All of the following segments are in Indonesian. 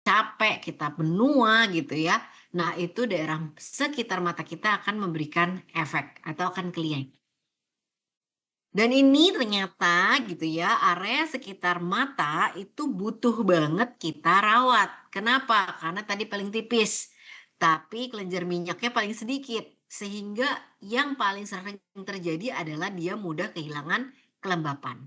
capek, kita benua gitu ya. Nah, itu daerah sekitar mata kita akan memberikan efek atau akan kelihatan. Dan ini ternyata gitu ya, area sekitar mata itu butuh banget kita rawat. Kenapa? Karena tadi paling tipis, tapi kelenjar minyaknya paling sedikit. Sehingga yang paling sering terjadi adalah dia mudah kehilangan kelembapan.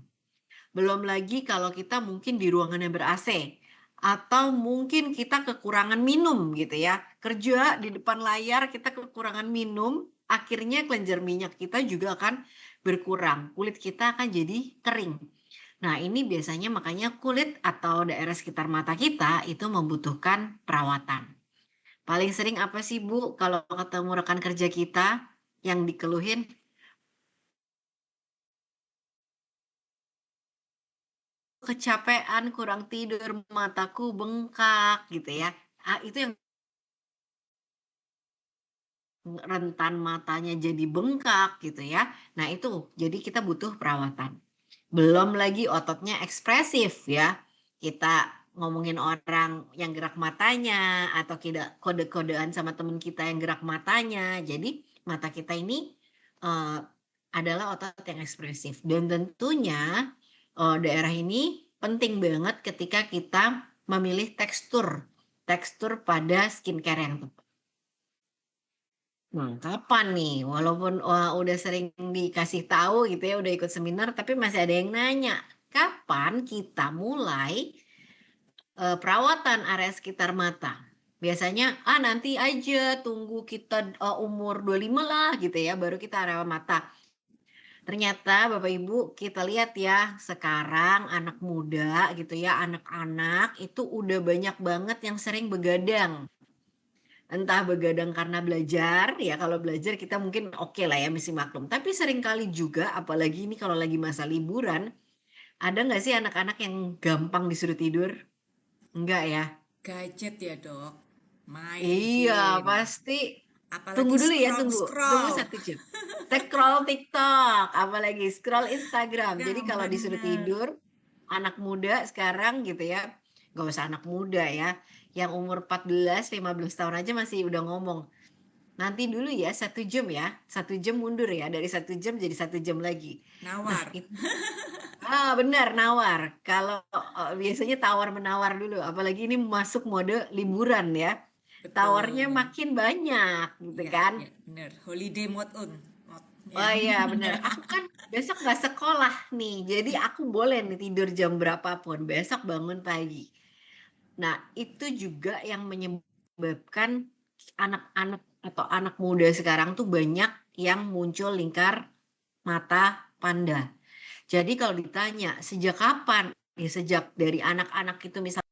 Belum lagi kalau kita mungkin di ruangan yang ber-AC, atau mungkin kita kekurangan minum gitu ya. Kerja di depan layar kita kekurangan minum, akhirnya kelenjar minyak kita juga akan berkurang, kulit kita akan jadi kering. Nah, ini biasanya makanya kulit atau daerah sekitar mata kita itu membutuhkan perawatan. Paling sering apa sih Bu kalau ketemu rekan kerja kita yang dikeluhin? Kecapean, kurang tidur, mataku bengkak gitu ya. Itu yang rentan matanya jadi bengkak gitu ya. Nah itu, jadi kita butuh perawatan. Belum lagi ototnya ekspresif ya. Kita ngomongin orang yang gerak matanya atau kita kode-kodean sama teman kita yang gerak matanya. Jadi mata kita ini eh, adalah otot yang ekspresif dan tentunya daerah ini penting banget ketika kita memilih tekstur tekstur pada skincare yang tepat. Nah, kapan nih? Walaupun udah sering dikasih tahu gitu ya, udah ikut seminar, tapi masih ada yang nanya, kapan kita mulai perawatan area sekitar mata? Biasanya, nanti aja tunggu kita umur 25 lah gitu ya, baru kita area mata. Ternyata Bapak Ibu kita lihat ya, sekarang anak muda gitu ya, anak-anak itu udah banyak banget yang sering begadang. Entah begadang karena belajar, ya kalau belajar kita mungkin oke lah ya mesti maklum. Tapi seringkali juga, apalagi ini kalau lagi masa liburan, ada nggak sih anak-anak yang gampang disuruh tidur? Enggak ya? Gadget ya dok, main Iya, game, pasti. Tunggu apalagi dulu ya, scroll tunggu. Tunggu scroll. 1 jam. Scroll TikTok, apalagi scroll Instagram. Jadi Nah kalau disuruh bener. tidur, anak muda sekarang gitu ya, nggak usah anak muda ya, yang umur 14, 15 tahun aja masih udah ngomong, nanti dulu ya 1 jam ya, 1 jam mundur ya, dari 1 jam jadi 1 jam lagi. Nah Nawar. itu benar nawar. Kalau biasanya tawar-menawar dulu, apalagi ini masuk mode liburan ya. Tawarnya Betul. makin banyak gitu Ya, kan. ya bener. Holiday mode on. Mode, ya. Oh iya benar, aku kan besok nggak sekolah nih, jadi aku boleh nih tidur jam berapapun, besok bangun pagi. Nah, itu juga yang menyebabkan anak-anak atau anak muda sekarang tuh banyak yang muncul lingkar mata panda. Jadi kalau ditanya sejak kapan? Ya sejak dari anak-anak itu misalnya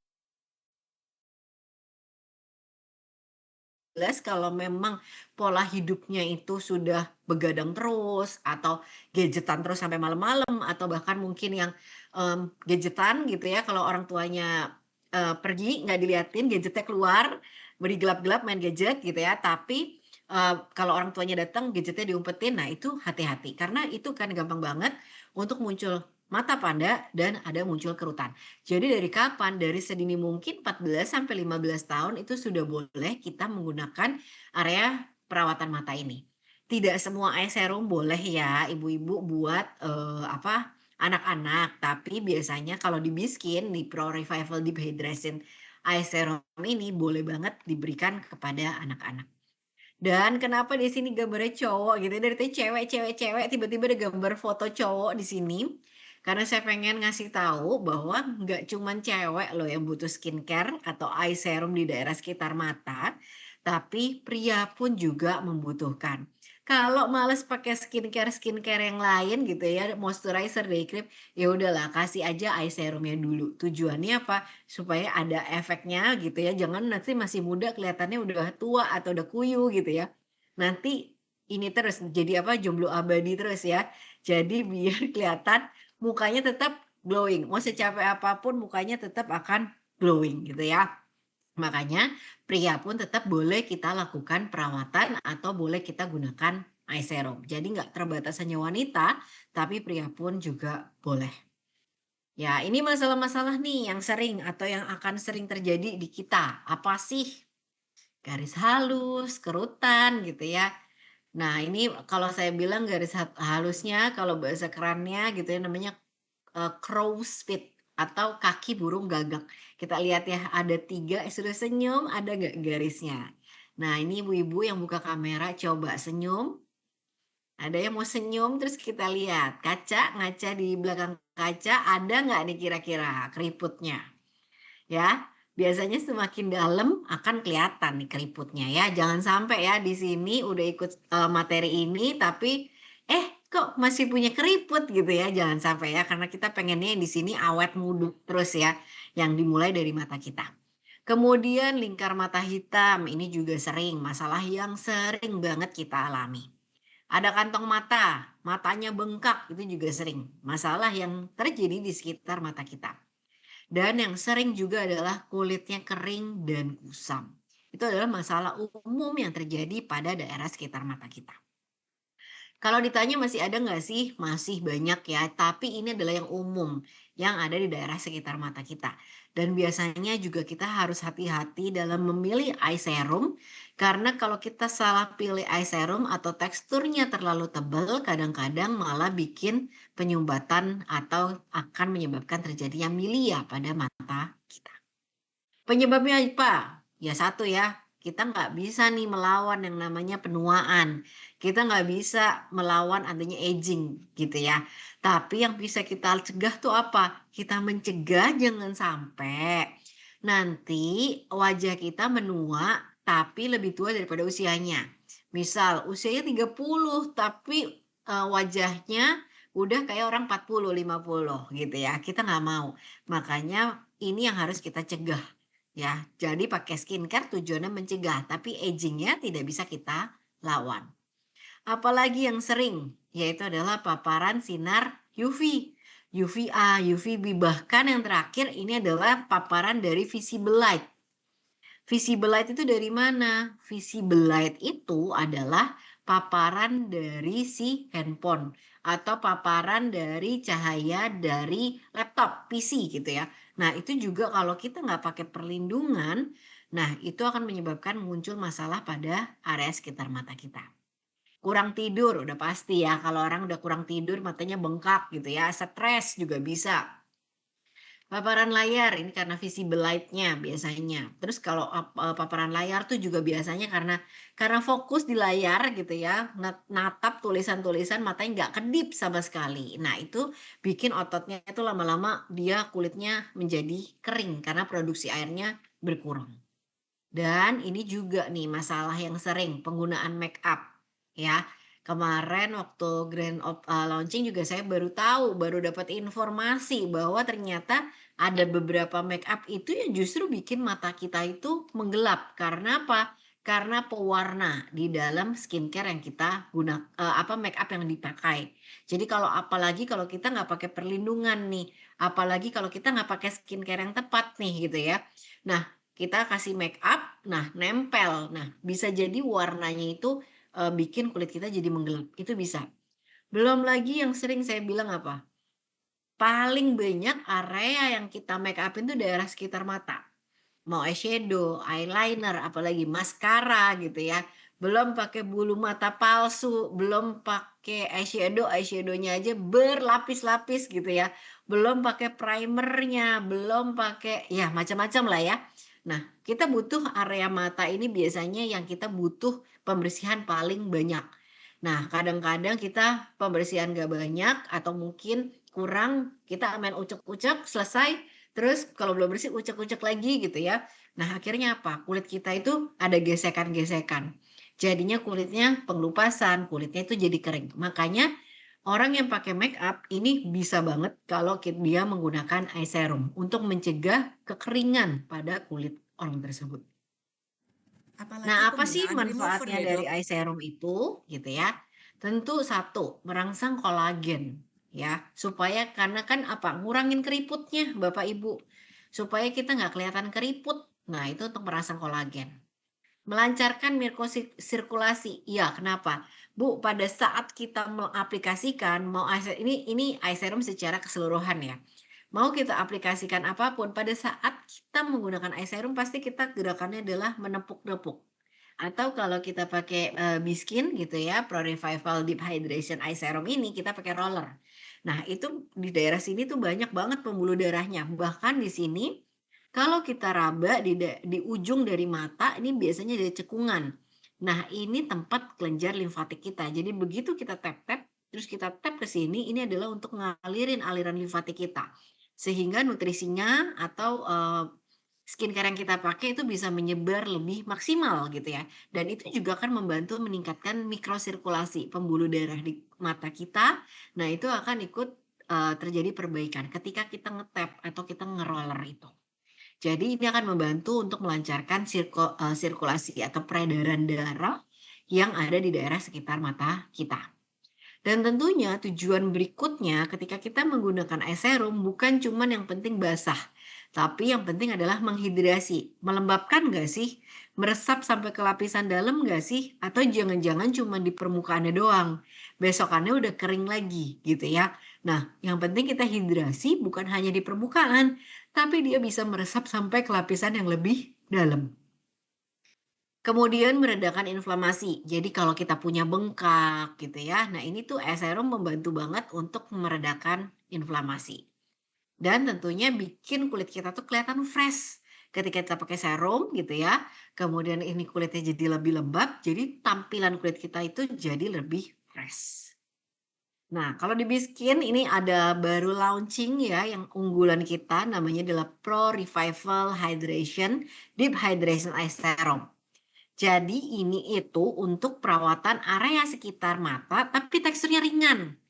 jelas kalau memang pola hidupnya itu sudah begadang terus atau gadgetan terus sampai malam-malam atau bahkan mungkin yang gadgetan gitu ya kalau orang tuanya pergi nggak diliatin gadgetnya keluar beri gelap-gelap main gadget gitu ya tapi kalau orang tuanya datang gadgetnya diumpetin nah itu hati-hati karena itu kan gampang banget untuk muncul mata panda dan ada muncul kerutan. Jadi dari kapan? Dari sedini mungkin 14 sampai 15 tahun itu sudah boleh kita menggunakan area perawatan mata ini. Tidak semua eye serum boleh ya ibu-ibu buat apa anak-anak, tapi biasanya kalau di Biskin di Pro Revival Deep Hydration Eye Serum ini boleh banget diberikan kepada anak-anak. Dan kenapa di sini gambarnya cowok gitu ya, dari tadi cewek cewek cewek, tiba-tiba ada gambar foto cowok di sini, karena saya pengen ngasih tahu bahwa nggak cuman cewek loh yang butuh skincare atau eye serum di daerah sekitar mata, tapi pria pun juga membutuhkan. Kalau males pakai skincare-skincare yang lain gitu ya, moisturizer, day cream, ya udahlah kasih aja eye serumnya dulu. Tujuannya apa? Supaya ada efeknya gitu ya, jangan nanti masih muda kelihatannya udah tua atau udah kuyu gitu ya. Nanti ini terus jadi apa, jomblo abadi terus ya. Jadi biar kelihatan mukanya tetap glowing, mau secapek apapun mukanya tetap akan glowing gitu ya. Makanya pria pun tetap boleh kita lakukan perawatan atau boleh kita gunakan eye serum. Jadi nggak terbatas hanya wanita, tapi pria pun juga boleh. Ya, ini masalah-masalah nih yang sering atau yang akan sering terjadi di kita. Apa sih? Garis halus, kerutan gitu ya. Nah, ini kalau saya bilang garis halusnya kalau bahasa kerennya gitu ya namanya crow's feet atau kaki burung gagak. Kita lihat ya ada 3 sudah senyum, ada nggak garisnya? Nah, ini ibu-ibu yang buka kamera coba senyum, ada yang mau senyum terus kita lihat kaca, ngaca di belakang kaca ada nggak nih kira-kira keriputnya? Ya, biasanya semakin dalam akan kelihatan nih keriputnya ya. Jangan sampai ya di sini udah ikut, materi ini tapi, kok masih punya keriput gitu ya, jangan sampai ya karena kita pengennya di sini awet muda terus ya, yang dimulai dari mata kita. Kemudian lingkar mata hitam, ini juga sering, masalah yang sering banget kita alami. Ada kantong mata, matanya bengkak, itu juga sering, masalah yang terjadi di sekitar mata kita. Dan yang sering juga adalah kulitnya kering dan kusam. Itu adalah masalah umum yang terjadi pada daerah sekitar mata kita. Kalau ditanya masih ada nggak sih? Masih banyak ya, tapi ini adalah yang umum, yang ada di daerah sekitar mata kita. Dan biasanya juga kita harus hati-hati dalam memilih eye serum, karena kalau kita salah pilih eye serum atau teksturnya terlalu tebal, kadang-kadang malah bikin penyumbatan atau akan menyebabkan terjadinya milia pada mata kita. Penyebabnya apa? Ya satu ya, kita nggak bisa nih melawan yang namanya penuaan. Kita nggak bisa melawan adanya aging gitu ya. Tapi yang bisa kita cegah tuh apa? Kita mencegah jangan sampai nanti wajah kita menua tapi lebih tua daripada usianya. Misal usianya 30 tapi wajahnya udah kayak orang 40, 50 gitu ya. Kita nggak mau. Makanya ini yang harus kita cegah. Ya, jadi pakai skincare tujuannya mencegah, tapi aging-nya tidak bisa kita lawan. Apalagi yang sering, yaitu adalah paparan sinar UV, UVA, UVB, bahkan yang terakhir ini adalah paparan dari visible light. Visible light itu dari mana? Visible light itu adalah paparan dari si handphone atau paparan dari cahaya dari laptop, PC gitu ya. Nah, itu juga kalau kita nggak pakai perlindungan, nah itu akan menyebabkan muncul masalah pada area sekitar mata kita. Kurang tidur udah pasti ya, kalau orang udah kurang tidur matanya bengkak gitu ya, stres juga bisa. Paparan layar ini karena visible light-nya biasanya. Terus kalau paparan layar tuh juga biasanya karena fokus di layar gitu ya, natap tulisan-tulisan matanya nggak kedip sama sekali. Nah itu bikin ototnya itu lama-lama dia kulitnya menjadi kering karena produksi airnya berkurang. Dan ini juga nih masalah yang sering, penggunaan make up, ya. Kemarin waktu launching juga saya baru tahu, baru dapat informasi bahwa ternyata ada beberapa make up itu yang justru bikin mata kita itu menggelap. Karena apa? Karena pewarna di dalam skincare yang kita make up yang dipakai. Jadi kalau apalagi kalau kita nggak pakai perlindungan nih, apalagi kalau kita nggak pakai skincare yang tepat nih gitu ya. Nah, kita kasih make up, nah nempel. Nah, bisa jadi warnanya itu, bikin kulit kita jadi menggelap, itu bisa. Belum lagi yang sering saya bilang apa, paling banyak area yang kita make up-in tuh daerah sekitar mata. Mau eyeshadow, eyeliner, apalagi maskara gitu ya. Belum pakai bulu mata palsu, belum pakai eyeshadow-nya aja berlapis-lapis gitu ya. Belum pakai primernya, belum pakai ya macam-macam lah ya. Nah, kita butuh area mata ini biasanya yang kita butuh pembersihan paling banyak. Nah, kadang-kadang kita pembersihan gak banyak atau mungkin kurang, kita main ucek-ucek selesai, terus kalau belum bersih ucek-ucek lagi gitu ya. Nah, akhirnya apa? Kulit kita itu ada gesekan-gesekan. Jadinya kulitnya pengelupasan, kulitnya itu jadi kering. Makanya orang yang pakai make up ini bisa banget kalau dia menggunakan eye serum untuk mencegah kekeringan pada kulit orang tersebut. Apalagi Nah, apa sih penggunaan remover manfaatnya ya dari dok. eye serum itu, gitu ya? Tentu satu, merangsang kolagen, ya, supaya karena kan apa? Ngurangin keriputnya, Bapak Ibu, supaya kita nggak kelihatan keriput. Nah, itu untuk merangsang kolagen. Melancarkan sirkulasi. Iya, kenapa? Bu, pada saat kita mengaplikasikan mau eye ini eye serum secara keseluruhan ya. Mau kita aplikasikan apapun, pada saat kita menggunakan eye serum pasti kita gerakannya adalah menepuk-nepuk. Atau kalau kita pakai, Biskin gitu ya, Pro Revival Deep Hydration Eye Serum ini kita pakai roller. Nah itu di daerah sini tuh banyak banget pembuluh darahnya, bahkan di sini kalau kita raba di ujung dari mata ini biasanya ada cekungan. Nah ini tempat kelenjar limfatik kita, jadi begitu kita tap-tap, terus kita tap ke sini, ini adalah untuk ngalirin aliran limfatik kita. Sehingga nutrisinya atau, skincare yang kita pakai itu bisa menyebar lebih maksimal gitu ya. Dan itu juga akan membantu meningkatkan mikrosirkulasi pembuluh darah di mata kita. Nah, itu akan ikut, terjadi perbaikan ketika kita nge-tap atau kita nge-roller itu. Jadi ini akan membantu untuk melancarkan sirkulasi atau peredaran darah yang ada di daerah sekitar mata kita. Dan tentunya tujuan berikutnya ketika kita menggunakan eye serum bukan cuman yang penting basah, tapi yang penting adalah menghidrasi. Melembabkan nggak sih? Meresap sampai ke lapisan dalam nggak sih? Atau jangan-jangan cuma di permukaannya doang, besokannya udah kering lagi gitu ya. Nah, yang penting kita hidrasi bukan hanya di permukaan, tapi dia bisa meresap sampai ke lapisan yang lebih dalam. Kemudian meredakan inflamasi. Jadi kalau kita punya bengkak gitu ya, nah ini tuh es serum membantu banget untuk meredakan inflamasi. Dan tentunya bikin kulit kita tuh kelihatan fresh. Ketika kita pakai serum gitu ya, kemudian ini kulitnya jadi lebih lembab, jadi tampilan kulit kita itu jadi lebih fresh. Nah, kalau di Biskin ini ada baru launching ya yang unggulan kita namanya adalah Pro Revival Hydration Deep Hydration Eye Serum. Jadi ini itu untuk perawatan area sekitar mata tapi teksturnya ringan.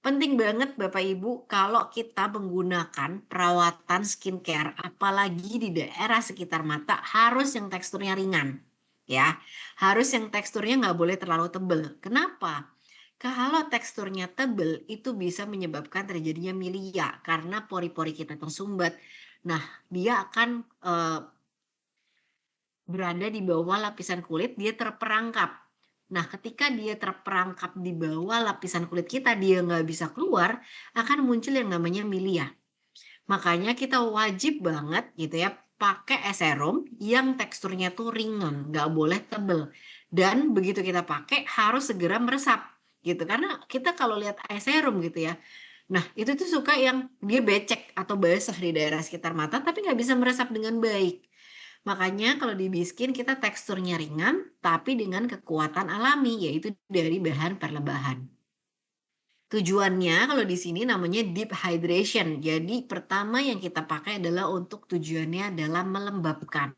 Penting banget Bapak Ibu kalau kita menggunakan perawatan skincare apalagi di daerah sekitar mata harus yang teksturnya ringan. Ya, harus yang teksturnya nggak boleh terlalu tebel. Kenapa? Kalau teksturnya tebel itu bisa menyebabkan terjadinya milia karena pori-pori kita tersumbat. Nah, dia akan berada di bawah lapisan kulit, dia terperangkap. Nah, ketika dia terperangkap di bawah lapisan kulit kita, dia nggak bisa keluar, akan muncul yang namanya milia. Makanya kita wajib banget gitu ya, pakai es serum yang teksturnya tuh ringan, nggak boleh tebel. Dan begitu kita pakai harus segera meresap gitu. Karena kita kalau lihat es serum gitu ya, nah itu tuh suka yang dia becek atau basah di daerah sekitar mata, tapi nggak bisa meresap dengan baik. Makanya kalau di Biskin kita teksturnya ringan, tapi dengan kekuatan alami, yaitu dari bahan perlebahan. Tujuannya kalau di sini namanya deep hydration. Jadi pertama yang kita pakai adalah untuk tujuannya adalah melembabkan.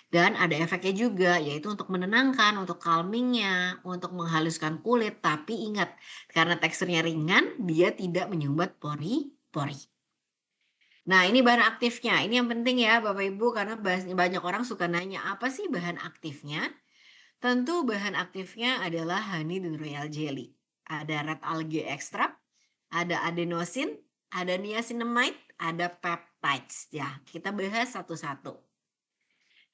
Dan ada efeknya juga, yaitu untuk menenangkan, untuk calmingnya, untuk menghaluskan kulit. Tapi ingat, karena teksturnya ringan, dia tidak menyumbat pori-pori. Nah, ini bahan aktifnya. Ini yang penting ya Bapak Ibu karena banyak orang suka nanya, "Apa sih bahan aktifnya?" Tentu bahan aktifnya adalah honey dan royal jelly. Ada red algae extract, ada adenosine, ada niacinamide, ada peptides. Ya, kita bahas satu-satu.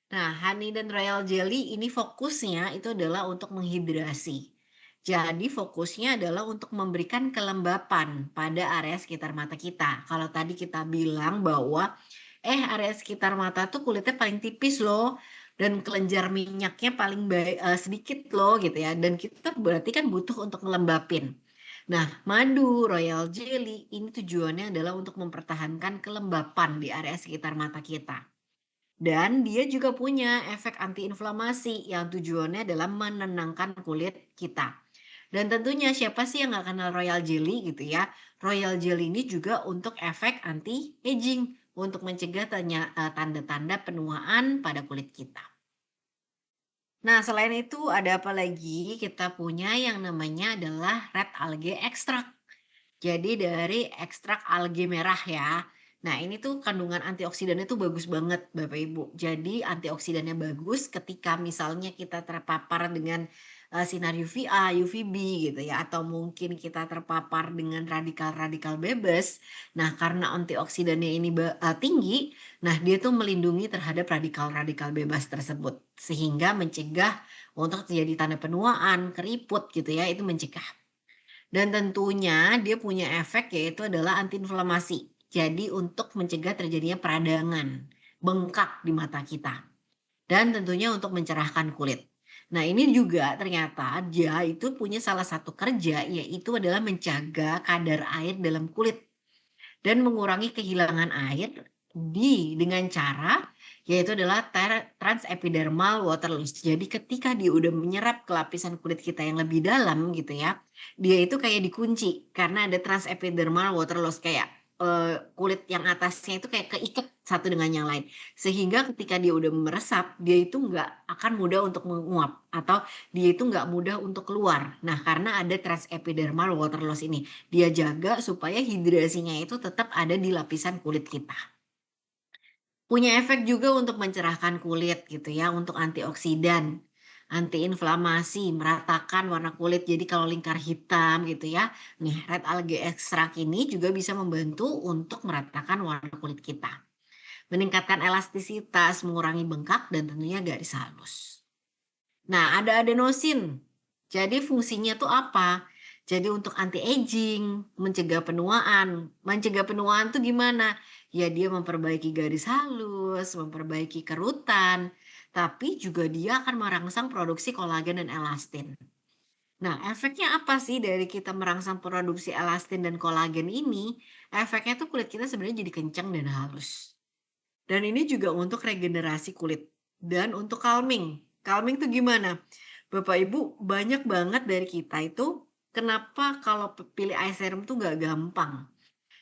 Nah, honey dan royal jelly ini fokusnya itu adalah untuk menghidrasi. Jadi fokusnya adalah untuk memberikan kelembapan pada area sekitar mata kita. Kalau tadi kita bilang bahwa area sekitar mata tuh kulitnya paling tipis loh dan kelenjar minyaknya paling sedikit loh gitu ya. Dan kita berarti kan butuh untuk ngelembapin. Nah, madu, royal jelly ini tujuannya adalah untuk mempertahankan kelembapan di area sekitar mata kita. Dan dia juga punya efek antiinflamasi yang tujuannya adalah menenangkan kulit kita. Dan tentunya siapa sih yang nggak kenal royal jelly gitu ya. Royal jelly ini juga untuk efek anti-aging. Untuk mencegah tanda-tanda penuaan pada kulit kita. Nah selain itu ada apa lagi? Kita punya yang namanya adalah red algae extract. Jadi dari ekstrak alge merah ya. Nah ini tuh kandungan antioksidannya tuh bagus banget Bapak Ibu. Jadi antioksidannya bagus ketika misalnya kita terpapar dengan sinar UVA, UVB gitu ya. Atau mungkin kita terpapar dengan radikal-radikal bebas. Nah karena antioksidannya ini tinggi, nah dia tuh melindungi terhadap radikal-radikal bebas tersebut. Sehingga mencegah untuk terjadi tanda penuaan, keriput gitu ya, itu mencegah. Dan tentunya dia punya efek yaitu adalah antiinflamasi. jadi untuk mencegah terjadinya peradangan, bengkak di mata kita, dan tentunya untuk mencerahkan kulit. Nah, ini juga ternyata dia itu punya salah satu kerja, yaitu adalah menjaga kadar air dalam kulit dan mengurangi kehilangan air dengan cara yaitu adalah transepidermal water loss. Jadi ketika dia udah menyerap ke lapisan kulit kita yang lebih dalam gitu ya, dia itu kayak dikunci karena ada transepidermal water loss kayak kulit yang atasnya itu kayak keikat satu dengan yang lain. Sehingga ketika dia udah meresap, dia itu nggak akan mudah untuk menguap atau dia itu nggak mudah untuk keluar. Nah, karena ada transepidermal water loss ini. Dia jaga supaya hidrasinya itu tetap ada di lapisan kulit kita. Punya efek juga untuk mencerahkan kulit gitu ya, untuk antioksidan, antiinflamasi, meratakan warna kulit. Jadi kalau lingkar hitam gitu ya, nih red algae extract ini juga bisa membantu untuk meratakan warna kulit kita. Meningkatkan elastisitas, mengurangi bengkak, dan tentunya garis halus. Nah, ada adenosin. Jadi fungsinya tuh apa? Jadi untuk anti-aging, mencegah penuaan. Mencegah penuaan tuh gimana? Ya dia memperbaiki garis halus, memperbaiki kerutan, tapi juga dia akan merangsang produksi kolagen dan elastin. Nah, efeknya apa sih dari kita merangsang produksi elastin dan kolagen ini? Efeknya tuh kulit kita sebenarnya jadi kencang dan halus. Dan ini juga untuk regenerasi kulit dan untuk calming. Calming tuh gimana? Bapak Ibu, banyak banget dari kita itu kenapa kalau pilih eye serum tuh gak gampang.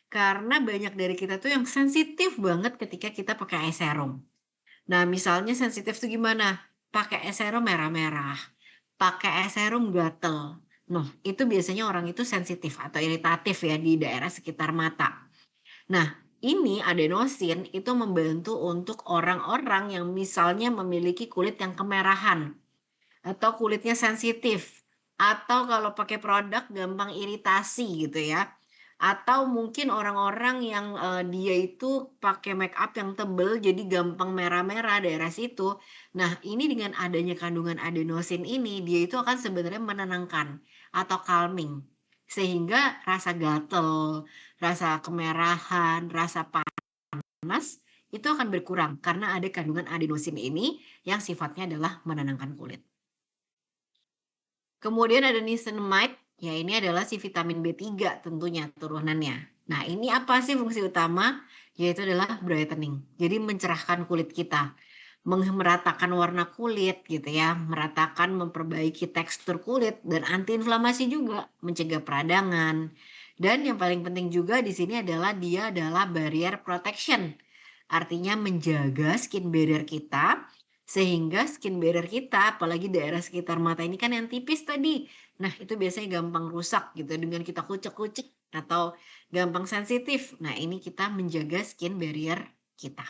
Karena banyak dari kita tuh yang sensitif banget ketika kita pakai eye serum. Nah, misalnya sensitif tuh gimana? Pakai eye serum merah-merah, pakai eye serum gatel. Noh, itu biasanya orang itu sensitif atau iritatif ya di daerah sekitar mata. Nah, ini adenosin itu membantu untuk orang-orang yang misalnya memiliki kulit yang kemerahan atau kulitnya sensitif atau kalau pakai produk gampang iritasi gitu ya. Atau mungkin orang-orang yang dia itu pakai make up yang tebel jadi gampang merah-merah daerah situ. Nah, ini dengan adanya kandungan adenosin ini dia itu akan sebenarnya menenangkan atau calming. Sehingga rasa gatel, rasa kemerahan, rasa panas itu akan berkurang karena ada kandungan adenosin ini yang sifatnya adalah menenangkan kulit. Kemudian ada niacinamide, ya ini adalah si vitamin B3 tentunya turunannya. Nah, ini apa sih fungsi utama? Yaitu adalah brightening. Jadi mencerahkan kulit kita, meratakan warna kulit gitu ya, meratakan memperbaiki tekstur kulit dan antiinflamasi juga, mencegah peradangan. Dan yang paling penting juga di sini adalah dia adalah barrier protection. Artinya menjaga skin barrier kita sehingga skin barrier kita, apalagi daerah sekitar mata ini kan yang tipis tadi. Nah, itu biasanya gampang rusak gitu dengan kita kucek-kucek atau gampang sensitif. Nah, ini kita menjaga skin barrier kita.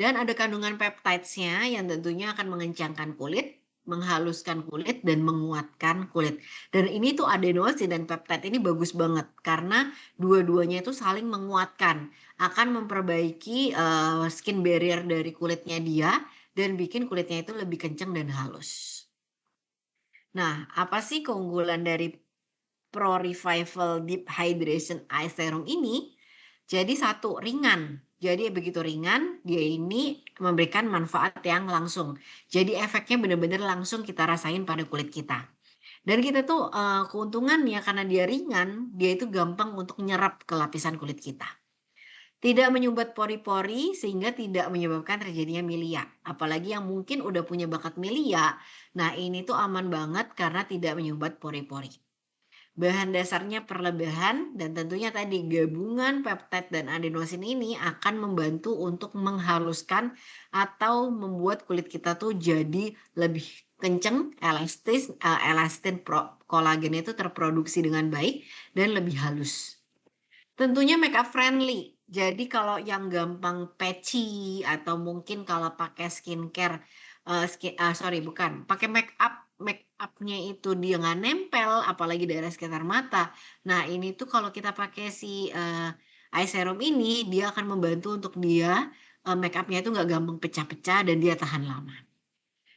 Dan ada kandungan peptides-nya yang tentunya akan mengencangkan kulit, menghaluskan kulit, dan menguatkan kulit. Dan ini tuh adenosin dan peptide ini bagus banget karena dua-duanya itu saling menguatkan, akan memperbaiki skin barrier dari kulitnya dia dan bikin kulitnya itu lebih kencang dan halus. Nah, apa sih keunggulan dari Pro Revival Deep Hydration Eye Serum ini? Jadi satu, ringan. Jadi begitu ringan, dia ini memberikan manfaat yang langsung. Jadi efeknya benar-benar langsung kita rasain pada kulit kita. Dan kita tuh keuntungannya karena dia ringan, dia itu gampang untuk nyerap ke lapisan kulit kita. Tidak menyumbat pori-pori sehingga tidak menyebabkan terjadinya milia. Apalagi yang mungkin udah punya bakat milia, nah ini tuh aman banget karena tidak menyumbat pori-pori. Bahan dasarnya perlebihan dan tentunya tadi gabungan peptide dan adenosin ini akan membantu untuk menghaluskan atau membuat kulit kita tuh jadi lebih kenceng, elastis, elastin kolagen itu terproduksi dengan baik dan lebih halus. Tentunya makeup friendly. Jadi kalau yang gampang patchy atau mungkin kalau pakai skincare, sorry bukan, pakai make upnya itu dia nggak nempel, apalagi daerah sekitar mata. Nah ini tuh kalau kita pakai si eye serum ini, dia akan membantu untuk dia make upnya itu nggak gampang pecah-pecah dan dia tahan lama.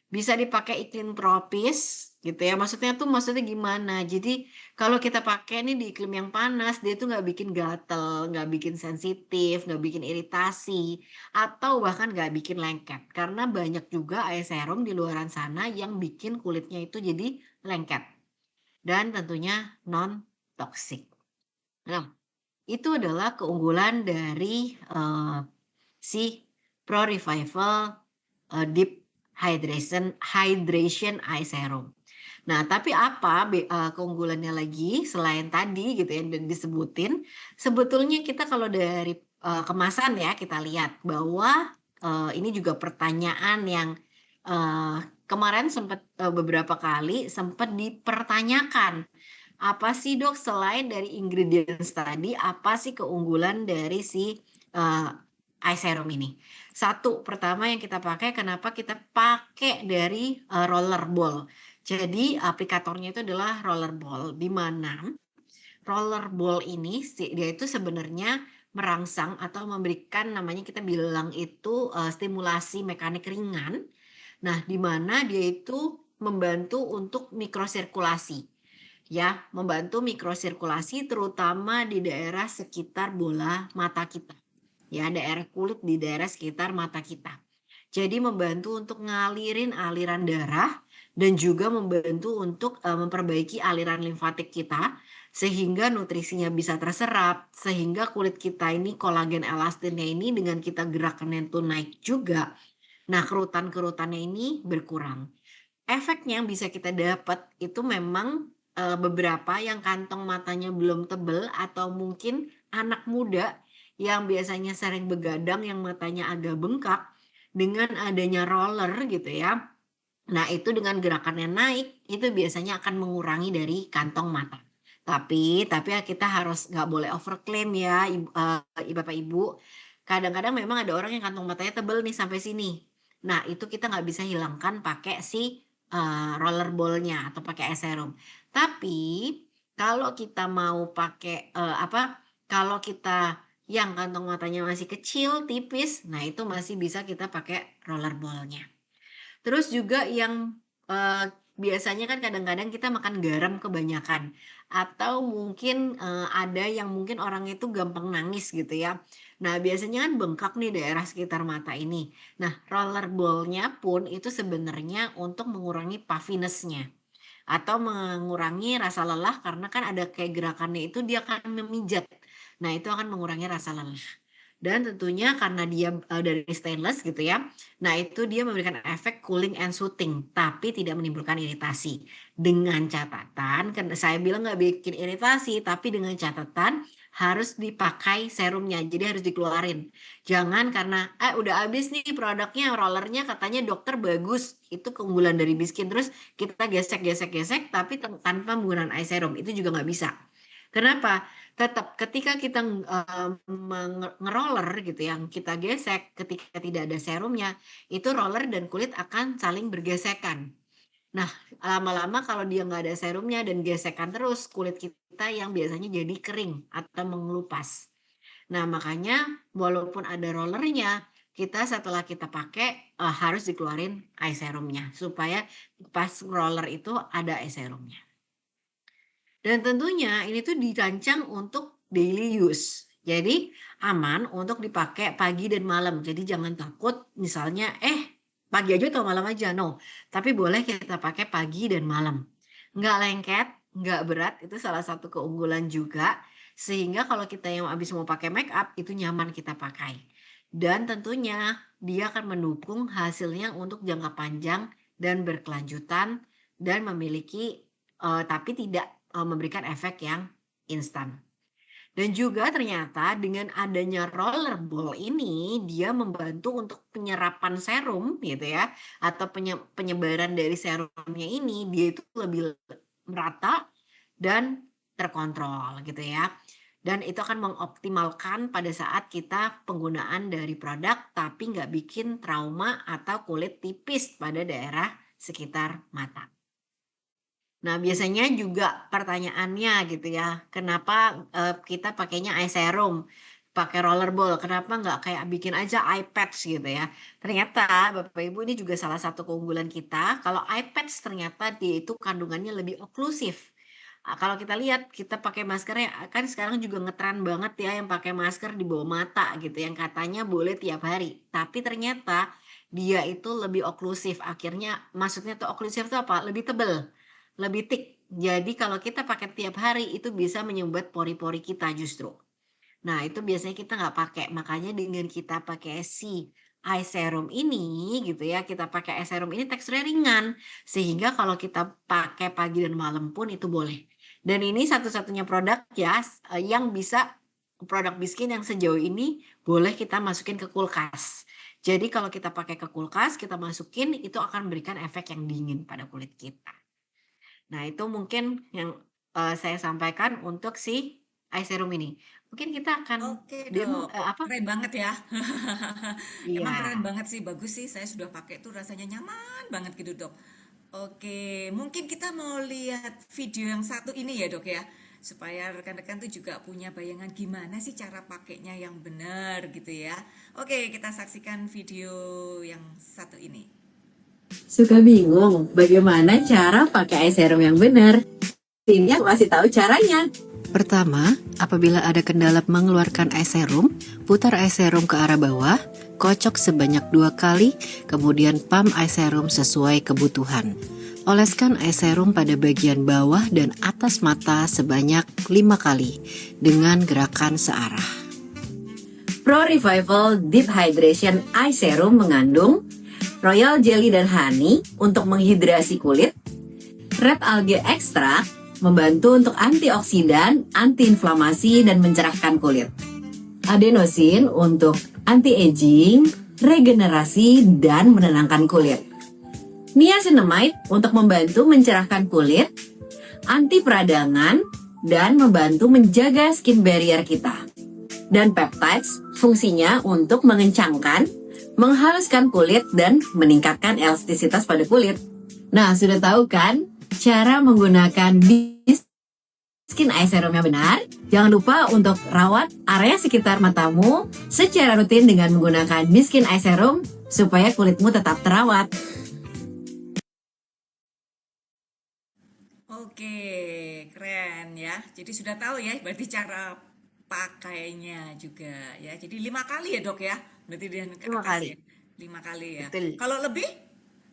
bisa dipakai iklim tropis gitu ya, maksudnya gimana, jadi kalau kita pakai nih di iklim yang panas, dia tuh nggak bikin gatel, nggak bikin sensitif, nggak bikin iritasi, atau bahkan nggak bikin lengket. Karena banyak juga eye serum di luaran sana yang bikin kulitnya itu jadi lengket dan tentunya non toksik. Nah, itu adalah keunggulan dari, si Pro Revival, Deep Hydration Eye Serum. Nah, tapi apa keunggulannya lagi selain tadi gitu ya yang disebutin, sebetulnya kita kalau dari, kemasan ya kita lihat bahwa, ini juga pertanyaan yang, eee, kemarin sempat, beberapa kali sempat dipertanyakan, "Apa sih Dok selain dari ingredients tadi, apa sih keunggulan dari si, eee, eye serum ini?" Satu, pertama yang kita pakai kenapa kita pakai dari, rollerball. Jadi aplikatornya itu adalah rollerball, di mana rollerball ini dia itu sebenarnya merangsang atau memberikan namanya kita bilang itu, stimulasi mekanik ringan. Nah, di mana dia itu membantu untuk mikrosirkulasi, ya, membantu mikrosirkulasi terutama di daerah sekitar bola mata kita, ya, daerah kulit di daerah sekitar mata kita. Jadi membantu untuk ngalirin aliran darah dan juga membantu untuk, memperbaiki aliran limfatik kita, sehingga nutrisinya bisa terserap, sehingga kulit kita ini kolagen elastinnya ini dengan kita gerakannya tuh naik juga. Nah, kerutan-kerutannya ini berkurang. Efeknya yang bisa kita dapat itu memang, beberapa yang kantong matanya belum tebel atau mungkin anak muda yang biasanya sering begadang yang matanya agak bengkak, dengan adanya roller gitu ya, nah itu dengan gerakannya naik, itu biasanya akan mengurangi dari kantong mata. Tapi ya kita harus nggak boleh overclaim ya, Bapak Ibu. Kadang-kadang memang ada orang yang kantong matanya tebel nih sampai sini. Nah itu kita nggak bisa hilangkan pakai si, rollerball-nya atau pakai eye serum. Tapi kalau kita mau pakai, kalau kita yang kantong matanya masih kecil, tipis, nah itu masih bisa kita pakai rollerball-nya. Terus juga yang, biasanya kan kadang-kadang kita makan garam kebanyakan atau mungkin, ada yang mungkin orangnya itu gampang nangis gitu ya. Nah, biasanya kan bengkak nih daerah sekitar mata ini. Nah, rollerball-nya pun itu sebenarnya untuk mengurangi puffiness-nya atau mengurangi rasa lelah karena kan ada kayak gerakannya itu dia akan memijat. Nah, itu akan mengurangi rasa lelah. Dan tentunya karena dia, dari stainless gitu ya, nah itu dia memberikan efek cooling and soothing, tapi tidak menimbulkan iritasi. Dengan catatan, kan saya bilang nggak bikin iritasi, tapi dengan catatan harus dipakai serumnya, jadi harus dikeluarin. Jangan karena, udah habis nih produknya, rollernya katanya dokter bagus, itu keunggulan dari Biskin, terus kita gesek gesek gesek, tapi tanpa menggunakan eye serum, itu juga nggak bisa. Kenapa? Tetap ketika kita, ngeroller gitu yang kita gesek ketika tidak ada serumnya, itu roller dan kulit akan saling bergesekan. Nah, lama-lama kalau dia nggak ada serumnya dan gesekan terus, kulit kita yang biasanya jadi kering atau mengelupas. Nah, makanya walaupun ada rollernya, kita setelah kita pakai, harus dikeluarin eye serumnya supaya pas roller itu ada eye serumnya. Dan tentunya ini tuh dirancang untuk daily use. Jadi aman untuk dipakai pagi dan malam. Jadi jangan takut misalnya, pagi aja atau malam aja, no. Tapi boleh kita pakai pagi dan malam. Nggak lengket, nggak berat, itu salah satu keunggulan juga. Sehingga kalau kita yang habis mau pakai make up, itu nyaman kita pakai. Dan tentunya dia akan mendukung hasilnya untuk jangka panjang dan berkelanjutan dan memiliki tapi tidak memberikan efek yang instan. Dan juga ternyata dengan adanya rollerball ini, dia membantu untuk penyerapan serum gitu ya, atau penyebaran dari serumnya ini, dia itu lebih merata dan terkontrol gitu ya. Dan itu akan mengoptimalkan pada saat kita penggunaan dari produk, tapi nggak bikin trauma atau kulit tipis pada daerah sekitar mata. Nah, biasanya juga pertanyaannya gitu ya, kenapa, kita pakainya eye serum? pakai rollerball, kenapa nggak kayak bikin aja eye patch gitu ya. Ternyata Bapak Ibu ini juga salah satu keunggulan kita, kalau eye patch ternyata dia itu kandungannya lebih oklusif. Kalau kita lihat, kita pakai maskernya kan sekarang juga ngetren banget ya yang pakai masker di bawah mata gitu, yang katanya boleh tiap hari. Tapi ternyata dia itu lebih oklusif, akhirnya maksudnya tuh oklusif itu apa? Lebih tebel, lebih thick. Jadi kalau kita pakai tiap hari itu bisa menyumbat pori-pori kita justru. Nah, itu biasanya kita nggak pakai. Makanya dengan kita pakai si eye serum ini gitu ya, kita pakai eye serum ini teksturnya ringan. Sehingga kalau kita pakai pagi dan malam pun itu boleh. Dan ini satu-satunya produk ya yang bisa produk Biskin yang sejauh ini boleh kita masukin ke kulkas. Jadi kalau kita pakai ke kulkas, kita masukin itu akan memberikan efek yang dingin pada kulit kita. Nah, itu mungkin yang, saya sampaikan untuk si eye serum ini. Mungkin kita akan Oke demo dok, apa keren banget ya. Emang keren iya, banget sih, bagus sih. Saya sudah pakai tuh rasanya nyaman banget gitu dok. Oke, mungkin kita mau lihat video yang satu ini ya dok ya. Supaya rekan-rekan tuh juga punya bayangan gimana sih cara pakainya yang benar gitu ya. Oke, kita saksikan video yang satu ini. Suka bingung bagaimana cara pakai eye serum yang benar? Ini aku kasih tahu caranya. Pertama, apabila ada kendala mengeluarkan eye serum, putar eye serum ke arah bawah, kocok sebanyak 2 kali, kemudian pump eye serum sesuai kebutuhan. Oleskan eye serum pada bagian bawah dan atas mata sebanyak 5 kali dengan gerakan searah. Pro Revival Deep Hydration Eye Serum mengandung royal jelly dan honey untuk menghidrasi kulit, red algae extract membantu untuk antioksidan, antiinflamasi, dan mencerahkan kulit. Adenosine untuk anti-aging, regenerasi, dan menenangkan kulit. Niacinamide untuk membantu mencerahkan kulit, anti peradangan, dan membantu menjaga skin barrier kita. Dan peptides fungsinya untuk mengencangkan, menghaluskan kulit, dan meningkatkan elastisitas pada kulit. Nah, sudah tahu kan cara menggunakan Biskin Eye Serum yang benar? Jangan lupa untuk rawat area sekitar matamu secara rutin dengan menggunakan Biskin Eye Serum supaya kulitmu tetap terawat. Oke, keren ya. Jadi sudah tahu ya, berarti cara pakainya juga ya. Jadi 5 kali ya dok ya, berarti dan ke 5 atas kali, ya. 5 kali ya. betul. Kalau lebih,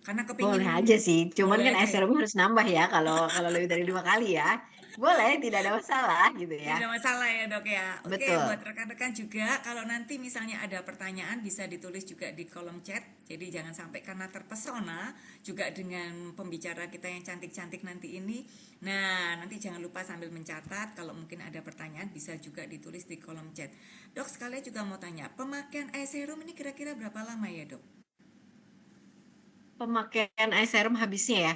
karena kepingin Boleh aja sih, cuman boleh kan aja eye ya. serum harus nambah ya kalau kalau lebih dari 2 kali ya. Boleh, tidak ada masalah gitu ya. Tidak masalah ya dok ya. Oke, buat Betul. rekan-rekan juga, kalau nanti misalnya ada pertanyaan bisa ditulis juga di kolom chat. Jadi jangan sampai karena terpesona juga dengan pembicara kita yang cantik-cantik nanti ini. Nah, nanti jangan lupa sambil mencatat. Kalau mungkin ada pertanyaan bisa juga ditulis di kolom chat. Dok, sekalian juga mau tanya, pemakaian eye serum ini kira-kira berapa lama ya dok? Pemakaian eye serum habisnya ya,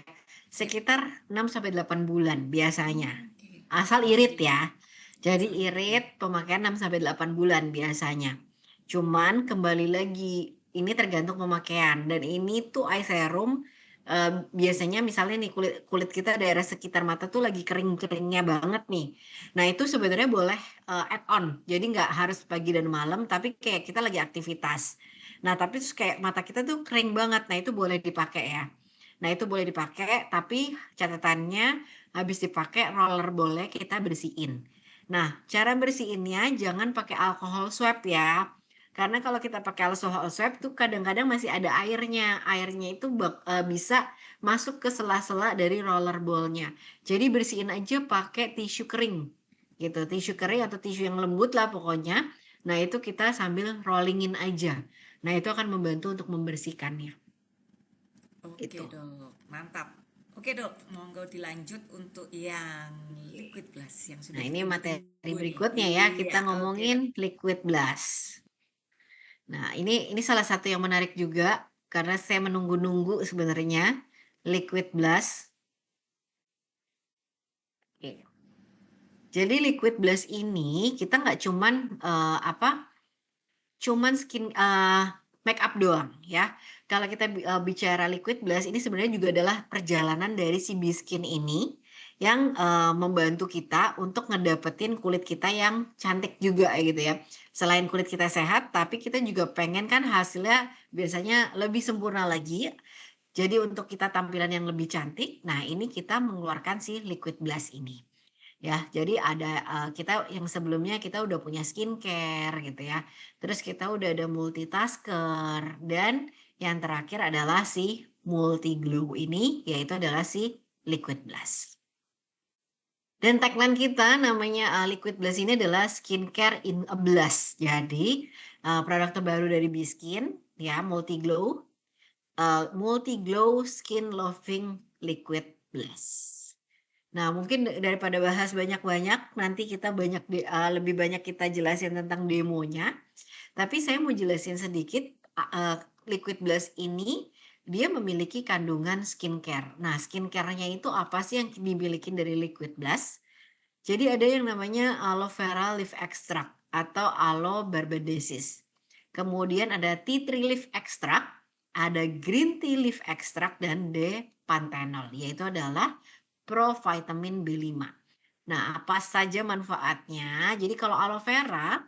Ya. sekitar 6 sampai 8 bulan biasanya. Oke, Asal irit oke. ya. Jadi Asal irit ya. irit pemakaian 6 sampai 8 bulan biasanya. Cuman kembali lagi, ini tergantung pemakaian dan ini tuh eye serum, biasanya misalnya nih kulit kulit kita daerah sekitar mata tuh lagi kering-keringnya banget nih. Nah itu sebenarnya boleh, add on. Jadi nggak harus pagi dan malam, tapi kayak kita lagi aktivitas. Nah tapi terus kayak mata kita tuh kering banget, nah itu boleh dipakai ya. Nah itu boleh dipakai, tapi catatannya habis dipakai rollerball-nya kita bersihin. Nah, cara bersihinnya jangan pakai alkohol swab ya. Karena kalau kita pakai alkohol swab tuh kadang-kadang masih ada airnya. Airnya itu bisa masuk ke sela-sela dari rollerball-nya. Jadi bersihin aja pakai tisu kering gitu. Tisu kering atau tisu yang lembut lah pokoknya. Nah, itu kita sambil rollingin aja. Nah, itu akan membantu untuk membersihkannya Oke gitu. dok, mantap. Oke dok, monggo dilanjut untuk yang liquid blast yang Nah, sudah ini materi ditunggu-tunggu nih. berikutnya ya, kita Iya, oke ngomongin dok. liquid blush. Nah, ini salah satu yang menarik juga karena saya menunggu-nunggu sebenarnya liquid blush. Oke. Jadi liquid blush ini kita nggak cuman cuman make up doang ya. Kalau kita bicara liquid blush ini sebenarnya juga adalah perjalanan dari si Biskin ini yang membantu kita untuk ngedapetin kulit kita yang cantik juga gitu ya. Selain kulit kita sehat, tapi kita juga pengen kan hasilnya biasanya lebih sempurna lagi. Jadi untuk kita tampilan yang lebih cantik, nah ini kita mengeluarkan si liquid blush ini. Ya, jadi ada, kita yang sebelumnya kita udah punya skincare gitu ya, terus kita udah ada multitasker, dan yang terakhir adalah si multi glow ini, yaitu adalah si liquid blush. Dan tagline kita namanya, liquid blush ini adalah skincare in a blush. Jadi, produk terbaru dari Biskin ya, multi glow skin loving liquid blush. Nah, mungkin daripada bahas banyak-banyak, nanti kita lebih banyak kita jelasin tentang demonya. Tapi saya mau jelasin sedikit, liquid blush ini dia memiliki kandungan skincare. Nah, skincare-nya itu apa sih yang dimiliki dari liquid blush? Jadi ada yang namanya aloe vera leaf extract atau aloe barbadensis. Kemudian ada tea tree leaf extract, ada green tea leaf extract, dan D-panthenol, yaitu adalah provitamin B5. Nah, apa saja manfaatnya? Jadi kalau aloe vera,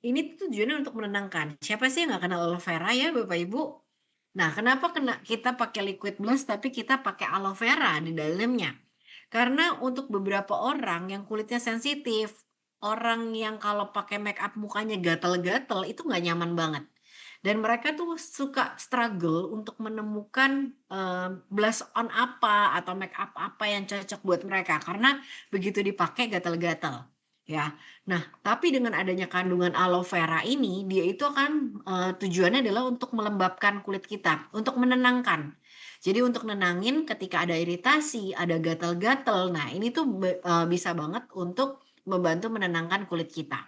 ini tujuannya untuk menenangkan. Siapa sih yang nggak kenal aloe vera ya Bapak Ibu? Nah, kenapa kita pakai liquid blush tapi kita pakai aloe vera di dalamnya? Karena untuk beberapa orang yang kulitnya sensitif, orang yang kalau pakai make up mukanya gatal-gatal itu nggak nyaman banget. Dan mereka tuh suka struggle untuk menemukan, blush on apa atau make up apa yang cocok buat mereka, karena begitu dipakai gatal-gatal, ya. Nah, tapi dengan adanya kandungan aloe vera ini, dia itu akan, tujuannya adalah untuk melembabkan kulit kita, untuk menenangkan. Jadi untuk nenangin ketika ada iritasi, ada gatal-gatal, nah ini tuh bisa banget untuk membantu menenangkan kulit kita.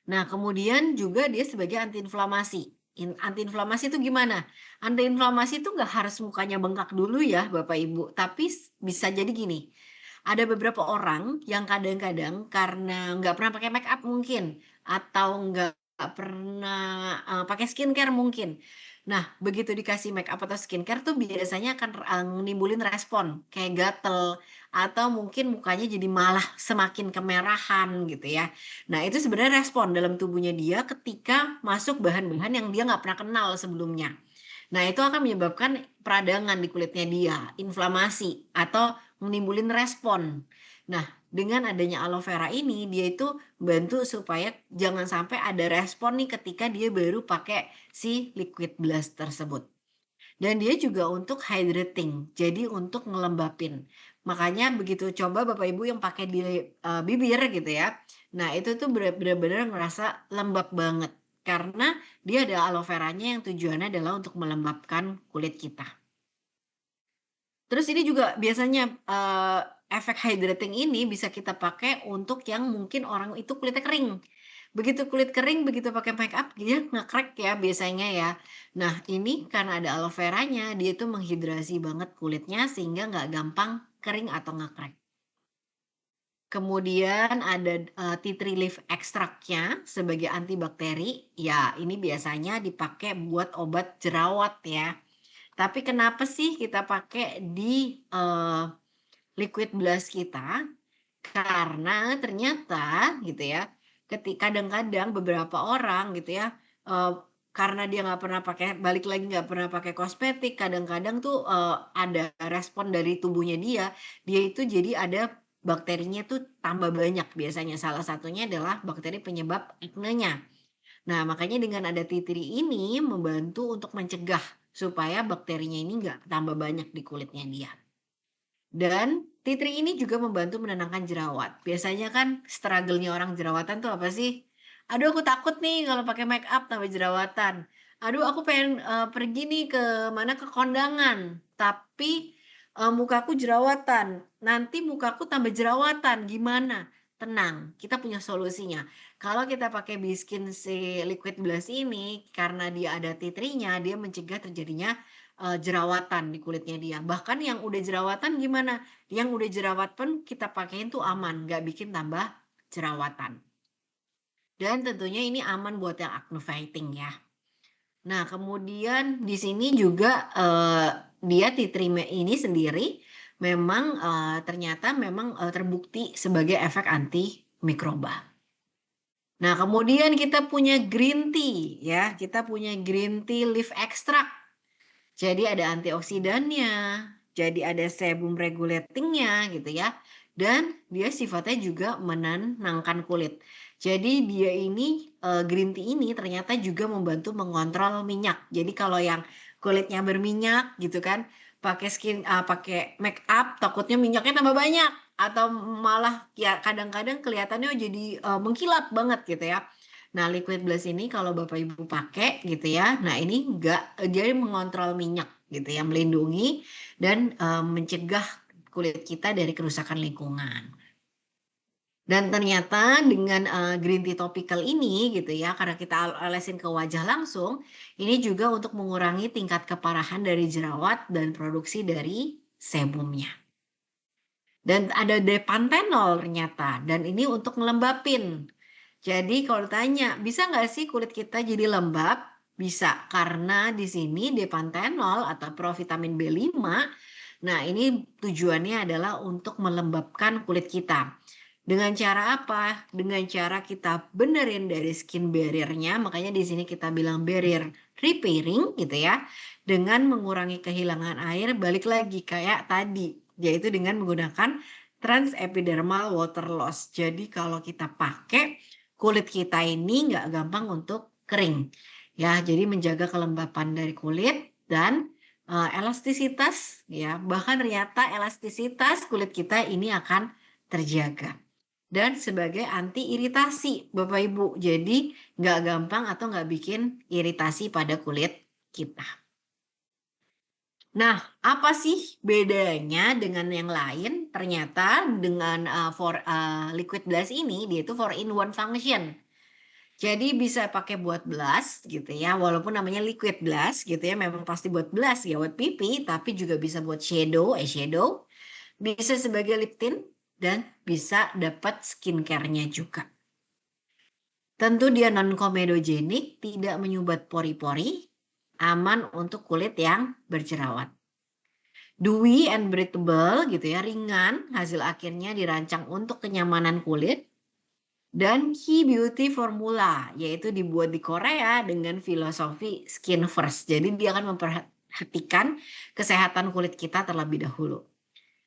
Nah, kemudian juga dia sebagai antiinflamasi. Antiinflamasi itu gimana? Antiinflamasi itu nggak harus mukanya bengkak dulu ya Bapak Ibu, tapi bisa jadi gini, ada beberapa orang yang kadang-kadang karena nggak pernah pakai make up mungkin, atau nggak pernah, pakai skincare mungkin. Nah, begitu dikasih make up atau skincare tuh biasanya akan nimbulin respon, kayak gatel, atau mungkin mukanya jadi malah semakin kemerahan gitu ya. Nah, itu sebenarnya respon dalam tubuhnya dia ketika masuk bahan-bahan yang dia nggak pernah kenal sebelumnya. Nah, itu akan menyebabkan peradangan di kulitnya dia, inflamasi, atau menimbulin respon. Nah, dengan adanya aloe vera ini, dia itu bantu supaya jangan sampai ada respon nih ketika dia baru pakai si liquid blush tersebut. Dan dia juga untuk hydrating, jadi untuk ngelembapin. Makanya begitu coba Bapak Ibu yang pakai di, bibir gitu ya, nah itu tuh bener-bener ngerasa lembab banget, karena dia ada aloe veranya yang tujuannya adalah untuk melembabkan kulit kita. Terus ini juga biasanya, efek hydrating ini bisa kita pakai untuk yang mungkin orang itu kulitnya kering. Begitu kulit kering, begitu pakai make up dia nge-crack ya biasanya ya. Nah ini karena ada aloe veranya, dia itu menghidrasi banget kulitnya sehingga nggak gampang kering atau nge-crack. Kemudian ada, tea tree leaf extract-nya sebagai antibakteri, ya ini biasanya dipakai buat obat jerawat ya. Tapi kenapa sih kita pakai di, liquid blush kita? Karena ternyata gitu ya, kadang-kadang beberapa orang gitu ya, eee, karena dia nggak pernah pakai balik lagi nggak pernah pakai kosmetik, kadang-kadang tuh, ada respon dari tubuhnya dia, dia itu jadi ada bakterinya tuh tambah banyak biasanya, salah satunya adalah bakteri penyebab aknenya. Nah, makanya dengan ada tea tree ini membantu untuk mencegah supaya bakterinya ini nggak tambah banyak di kulitnya dia. Dan tea tree ini juga membantu menenangkan jerawat. Biasanya kan struggle-nya orang jerawatan tuh apa sih? Aduh aku takut nih kalau pakai make up tambah jerawatan. Aduh aku pengen pergi nih ke mana ke kondangan, tapi mukaku jerawatan. Nanti mukaku tambah jerawatan, gimana? Tenang, kita punya solusinya. Kalau kita pakai Biskin si liquid blush ini karena dia ada tea tree-nya, dia mencegah terjadinya jerawatan di kulitnya dia. Bahkan yang udah jerawatan gimana? Yang udah jerawat pun kita pakein tuh aman, nggak bikin tambah jerawatan. Dan tentunya ini aman buat yang acne fighting ya. Nah, kemudian di sini juga, dia tea tree ini sendiri memang ternyata memang terbukti sebagai efek antimikroba. Nah, kemudian kita punya green tea ya, kita punya green tea leaf extract. Jadi ada antioksidannya, jadi ada sebum regulatingnya gitu ya. Dan dia sifatnya juga menenangkan kulit. Jadi dia ini green tea ini ternyata juga membantu mengontrol minyak. Jadi kalau yang kulitnya berminyak gitu kan, pakai make up takutnya minyaknya tambah banyak atau malah ya kadang-kadang kelihatannya jadi mengkilap banget gitu ya. Nah, liquid blush ini kalau Bapak Ibu pakai gitu ya, nah ini enggak dia mengontrol minyak gitu ya, melindungi dan mencegah kulit kita dari kerusakan lingkungan. Dan ternyata dengan green tea topical ini gitu ya, karena kita olesin ke wajah langsung, ini juga untuk mengurangi tingkat keparahan dari jerawat dan produksi dari sebumnya. Dan ada depantenol ternyata, dan ini untuk ngelembapin. Jadi kalau ditanya, bisa nggak sih kulit kita jadi lembab? Bisa, karena di sini depantenol atau provitamin B5, nah ini tujuannya adalah untuk melembabkan kulit kita. Dengan cara apa? Dengan cara kita benerin dari skin barrier-nya, makanya di sini kita bilang barrier repairing gitu ya, dengan mengurangi kehilangan air, balik lagi kayak tadi, yaitu dengan menggunakan transepidermal water loss. Jadi kalau kita pakai, kulit kita ini nggak gampang untuk kering. Ya, jadi menjaga kelembapan dari kulit dan elastisitas ya, bahkan ternyata elastisitas kulit kita ini akan terjaga. Dan sebagai anti iritasi Bapak Ibu, jadi nggak gampang atau nggak bikin iritasi pada kulit kita. Nah, apa sih bedanya dengan yang lain? Ternyata dengan liquid blush ini dia itu 4 in 1 function. Jadi bisa pakai buat blush gitu ya, walaupun namanya liquid blush gitu ya, memang pasti buat blush ya, buat pipi, tapi juga bisa buat eyeshadow, bisa sebagai lip tint, dan bisa dapat skincare-nya juga. Tentu dia non-komedogenik, tidak menyumbat pori-pori, aman untuk kulit yang berjerawat. Dewy and breathable gitu ya, ringan, hasil akhirnya dirancang untuk kenyamanan kulit. Dan Key Beauty Formula, yaitu dibuat di Korea dengan filosofi skin first. Jadi dia akan memperhatikan kesehatan kulit kita terlebih dahulu.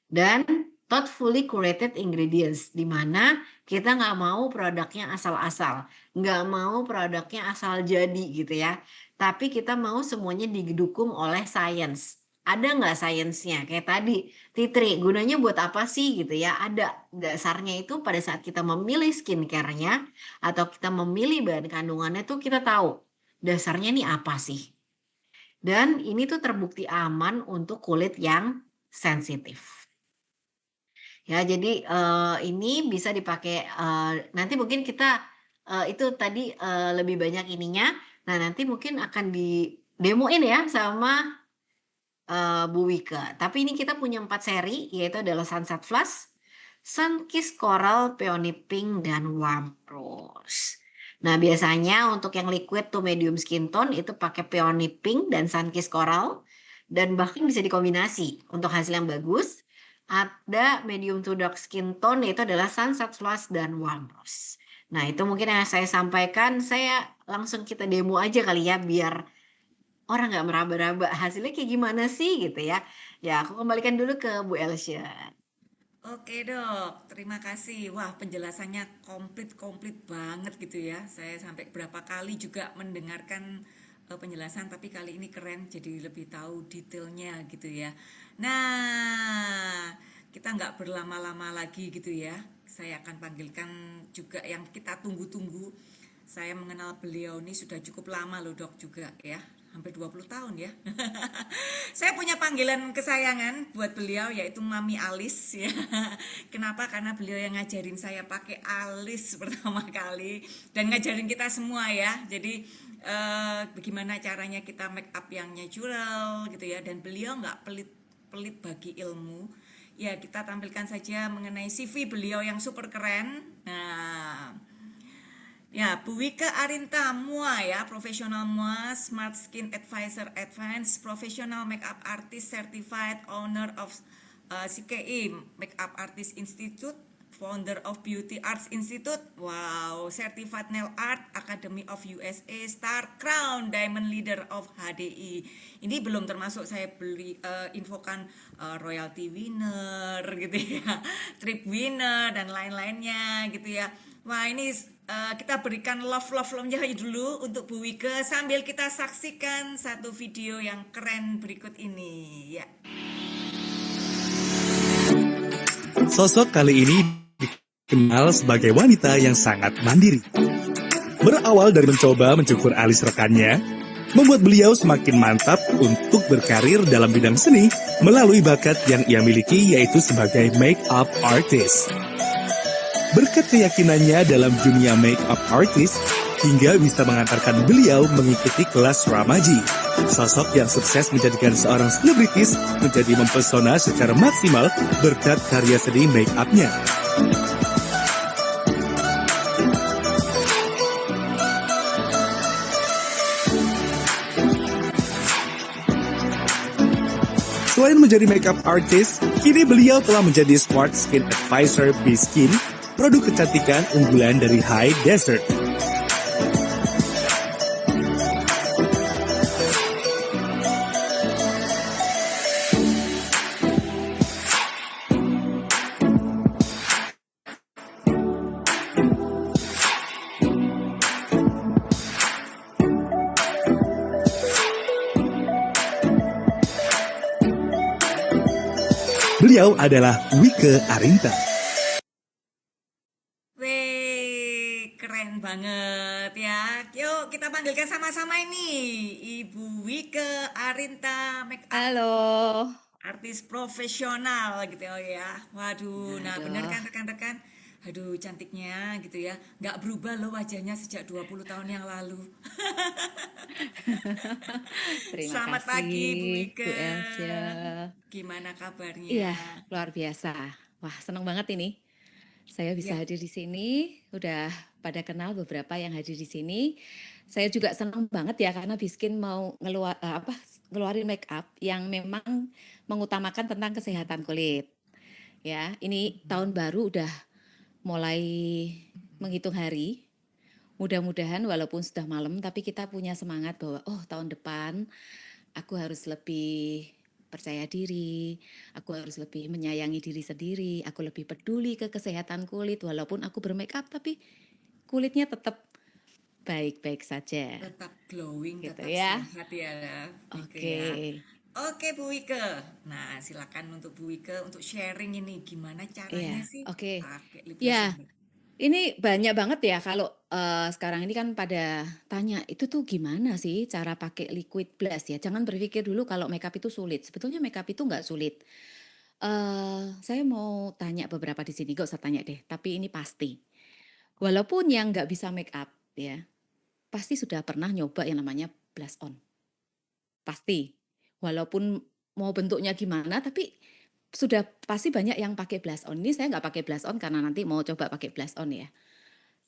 Dan thoughtfully curated ingredients, di mana kita nggak mau produknya asal-asal, nggak mau produknya asal jadi gitu ya. Tapi kita mau semuanya didukung oleh science. Ada nggak sainsnya? Kayak tadi, Titri, gunanya buat apa sih gitu ya? Ada dasarnya itu pada saat kita memilih skincare-nya atau kita memilih bahan kandungannya tuh kita tahu dasarnya nih apa sih. Dan ini tuh terbukti aman untuk kulit yang sensitif. Ya, jadi ini bisa dipakai nanti mungkin kita itu tadi lebih banyak ininya. Nah, nanti mungkin akan didemoin ya sama Bu Wika. Tapi ini kita punya 4 seri, yaitu adalah Sunset Flush, Sunkiss Coral, Peony Pink, dan Warm Rose. Nah, biasanya untuk yang liquid to medium skin tone itu pakai Peony Pink dan Sunkiss Coral, dan bahkan bisa dikombinasi untuk hasil yang bagus. Ada medium to dark skin tone, yaitu adalah Sunset Flush dan Warm Rose. Nah, itu mungkin yang saya sampaikan. Saya langsung kita demo aja kali ya, biar orang nggak meraba-raba hasilnya kayak gimana sih gitu ya. Ya, aku kembalikan dulu ke Bu Elsya. Oke dok, terima kasih. Wah penjelasannya komplit banget gitu ya. Saya sampai berapa kali juga mendengarkan penjelasan, tapi kali ini keren, jadi lebih tahu detailnya gitu ya. Nah, kita nggak berlama-lama lagi gitu ya. Saya akan panggilkan juga yang kita tunggu-tunggu. Saya mengenal beliau ini sudah cukup lama loh dok juga ya. Hampir 20 tahun ya. Saya punya panggilan kesayangan buat beliau yaitu Mami Alis ya. Kenapa? Karena beliau yang ngajarin saya pakai alis pertama kali dan ngajarin kita semua ya. Jadi bagaimana caranya kita make up yang natural gitu ya. Dan beliau nggak pelit bagi ilmu. Ya kita tampilkan saja mengenai CV beliau yang super keren. Nah, ya, Bu Wika Arinta MUA ya, profesional MUA, Smart Skin Advisor Advanced, Professional Makeup Artist Certified, Owner of CKI Makeup Artist Institute, founder of Beauty Arts Institute, wow, Certified Nail Art Academy of USA, Star Crown Diamond Leader of HDI. Ini belum termasuk saya beli infokan royalty winner gitu ya, trip winner dan lain-lainnya gitu ya. Wah, ini kita berikan love-nya dulu untuk Bu Wike sambil kita saksikan satu video yang keren berikut ini ya. Sosok kali ini dikenal sebagai wanita yang sangat mandiri. Berawal dari mencoba mencukur alis rekannya, membuat beliau semakin mantap untuk berkarir dalam bidang seni melalui bakat yang ia miliki yaitu sebagai make-up artist. Berkat keyakinannya dalam dunia make-up artist, hingga bisa mengantarkan beliau mengikuti kelas Ramaji. Sosok yang sukses menjadikan seorang selebritis menjadi mempesona secara maksimal berkat karya seni make-up-nya. Selain menjadi makeup artist, kini beliau telah menjadi Smart Skin Advisor B-Skin, produk kecantikan unggulan dari High Desert. Beliau adalah Wike Arinta. Weh, keren banget ya. Yuk kita panggilkan sama-sama ini Ibu Wike Arinta, make up Halo. artis profesional gitu ya. Waduh, nah bener Aduh. kan rekan-rekan? Aduh, cantiknya gitu ya. Nggak berubah loh wajahnya sejak 20 tahun yang lalu. Terima Selamat pagi Bu kasih, Bu Wike. Elsa. Gimana kabarnya? Iya, luar biasa. Wah, seneng banget ini. Saya bisa Ya, hadir di sini. Udah pada kenal beberapa yang hadir di sini. Saya juga seneng banget ya karena Biskin mau ngeluarin make up yang memang mengutamakan tentang kesehatan kulit. Ya, ini tahun baru udah mulai menghitung hari. Mudah-mudahan walaupun sudah malam, tapi kita punya semangat bahwa tahun depan aku harus lebih percaya diri, aku harus lebih menyayangi diri sendiri, aku lebih peduli ke kesehatan kulit walaupun aku bermake up tapi kulitnya tetap baik-baik saja. tetap glowing, Gitu tetap ya. sehat ya Wike Oke. ya. Oke Bu Wike. Nah, silakan untuk Bu Wike untuk sharing ini gimana caranya Iya, sih oke. pakai lip gloss Ya, ini. ini banyak banget ya kalau sekarang ini kan pada tanya itu tuh gimana sih cara pakai liquid blush ya. Jangan berpikir dulu kalau makeup itu sulit. Sebetulnya makeup itu nggak sulit. Saya mau tanya beberapa di sini, gak usah tanya deh. Tapi ini pasti. Walaupun yang nggak bisa makeup ya, pasti sudah pernah nyoba yang namanya blush on. Pasti. Walaupun mau bentuknya gimana, tapi sudah pasti banyak yang pakai blush on. Ini saya nggak pakai blush on karena nanti mau coba pakai blush on ya.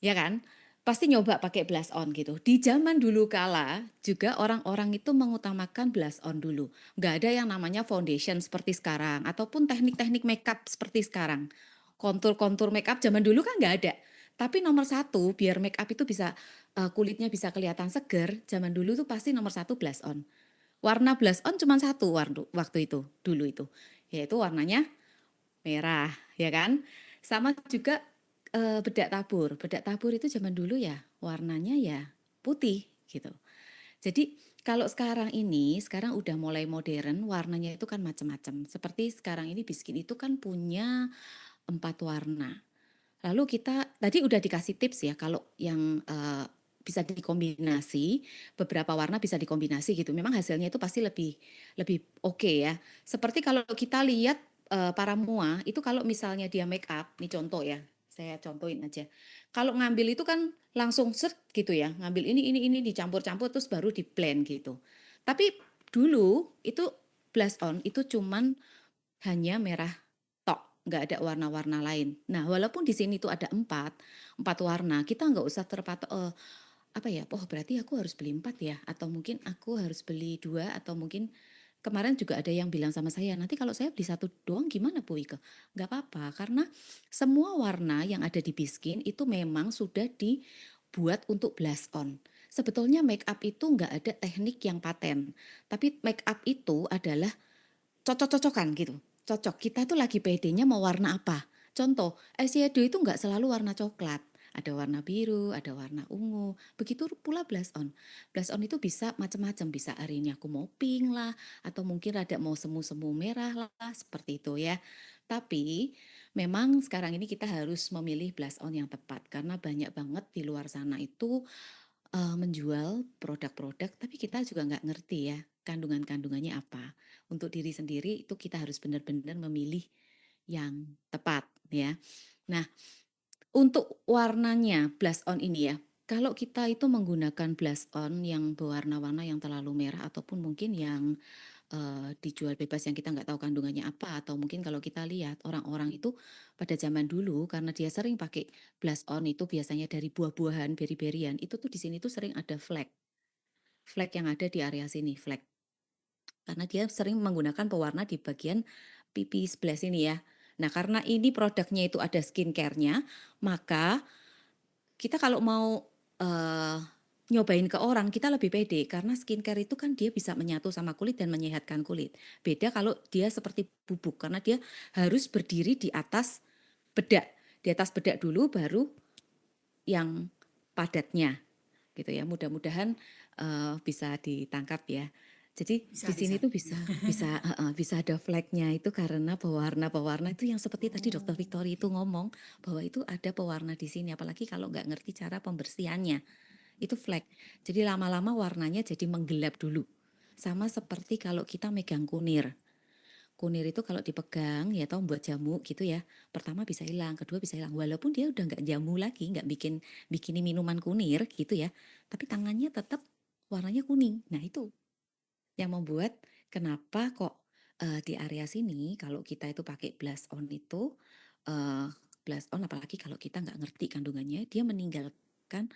Ya kan? Pasti nyoba pakai blush on gitu. Di zaman dulu kala juga orang-orang itu mengutamakan blush on dulu. Nggak ada yang namanya foundation seperti sekarang ataupun teknik-teknik makeup seperti sekarang. Kontur-kontur makeup zaman dulu kan nggak ada. Tapi nomor satu biar makeup itu bisa kulitnya bisa kelihatan seger. Zaman dulu tuh pasti nomor satu blush on. Warna blush on cuma satu waktu itu dulu itu, yaitu warnanya merah, ya kan? Sama juga bedak tabur. Bedak tabur itu zaman dulu ya warnanya ya putih gitu. Jadi kalau sekarang udah mulai modern, warnanya itu kan macam-macam. Seperti sekarang ini Biskin itu kan punya 4 warna. Lalu kita tadi udah dikasih tips ya kalau yang bisa dikombinasi, beberapa warna bisa dikombinasi gitu. Memang hasilnya itu pasti lebih lebih oke ya. Seperti kalau kita lihat para mua itu kalau misalnya dia make up, nih contoh ya. Saya contohin aja. Kalau ngambil itu kan langsung set gitu ya. Ngambil ini dicampur-campur terus baru di blend gitu. Tapi dulu itu blush on itu cuman hanya merah tok, nggak ada warna-warna lain. Nah, walaupun di sini tuh ada empat warna, kita nggak usah terpatok, apa ya, oh berarti aku harus beli 4 ya, atau mungkin aku harus beli 2, atau mungkin Kemarin juga ada yang bilang sama saya, "Nanti kalau saya beli satu doang gimana Bu Ike?" Nggak apa-apa, karena semua warna yang ada di Biskin itu memang sudah dibuat untuk blush on. Sebetulnya make up itu nggak ada teknik yang paten, tapi make up itu adalah cocok-cocokan gitu. Cocok, kita tuh lagi pedenya mau warna apa. Contoh, eyeshadow itu nggak selalu warna coklat. Ada warna biru, ada warna ungu. Begitu pula blush on. Blush on itu bisa macam-macam. Bisa hari ini aku mau pink lah, atau mungkin rada mau semu-semu merah lah, seperti itu ya. Tapi memang sekarang ini kita harus memilih blush on yang tepat. Karena banyak banget di luar sana itu menjual produk-produk, tapi kita juga nggak ngerti ya kandungan-kandungannya apa. Untuk diri sendiri itu kita harus benar-benar memilih yang tepat ya. Nah, untuk warnanya blush on ini ya, kalau kita itu menggunakan blush on yang berwarna-warna yang terlalu merah ataupun mungkin yang dijual bebas yang kita nggak tahu kandungannya apa, atau mungkin kalau kita lihat orang-orang itu pada zaman dulu karena dia sering pakai blush on itu biasanya dari buah-buahan, beri-berian, itu tuh di sini tuh sering ada flek. Flek yang ada di area sini, flek. Karena dia sering menggunakan pewarna di bagian pipi sebelah sini ya. Nah, karena ini produknya itu ada skincare-nya, maka kita kalau mau, nyobain ke orang, kita lebih pede karena skincare itu kan dia bisa menyatu sama kulit dan menyehatkan kulit. Beda kalau dia seperti bubuk karena dia harus berdiri di atas bedak. Di atas bedak dulu baru yang padatnya gitu ya. Mudah-mudahan, bisa ditangkap ya. Jadi Bisa, di bisa. sini tuh bisa bisa heeh, bisa ada flek-nya itu karena pewarna-pewarna itu yang seperti tadi Dokter Oh, Victory itu ngomong, bahwa itu ada pewarna di sini, apalagi kalau nggak ngerti cara pembersihannya, itu flek. Jadi lama-lama warnanya jadi menggelap dulu. Sama seperti kalau kita megang kunir. Kunir itu kalau dipegang ya tahu buat jamu gitu ya. Pertama bisa hilang, kedua bisa hilang. Walaupun dia udah nggak jamu lagi, nggak bikini minuman kunir gitu ya. Tapi tangannya tetap warnanya kuning. Nah itu yang membuat kenapa kok di area sini kalau kita itu pakai blush on itu blush on apalagi kalau kita nggak ngerti kandungannya, dia meninggalkan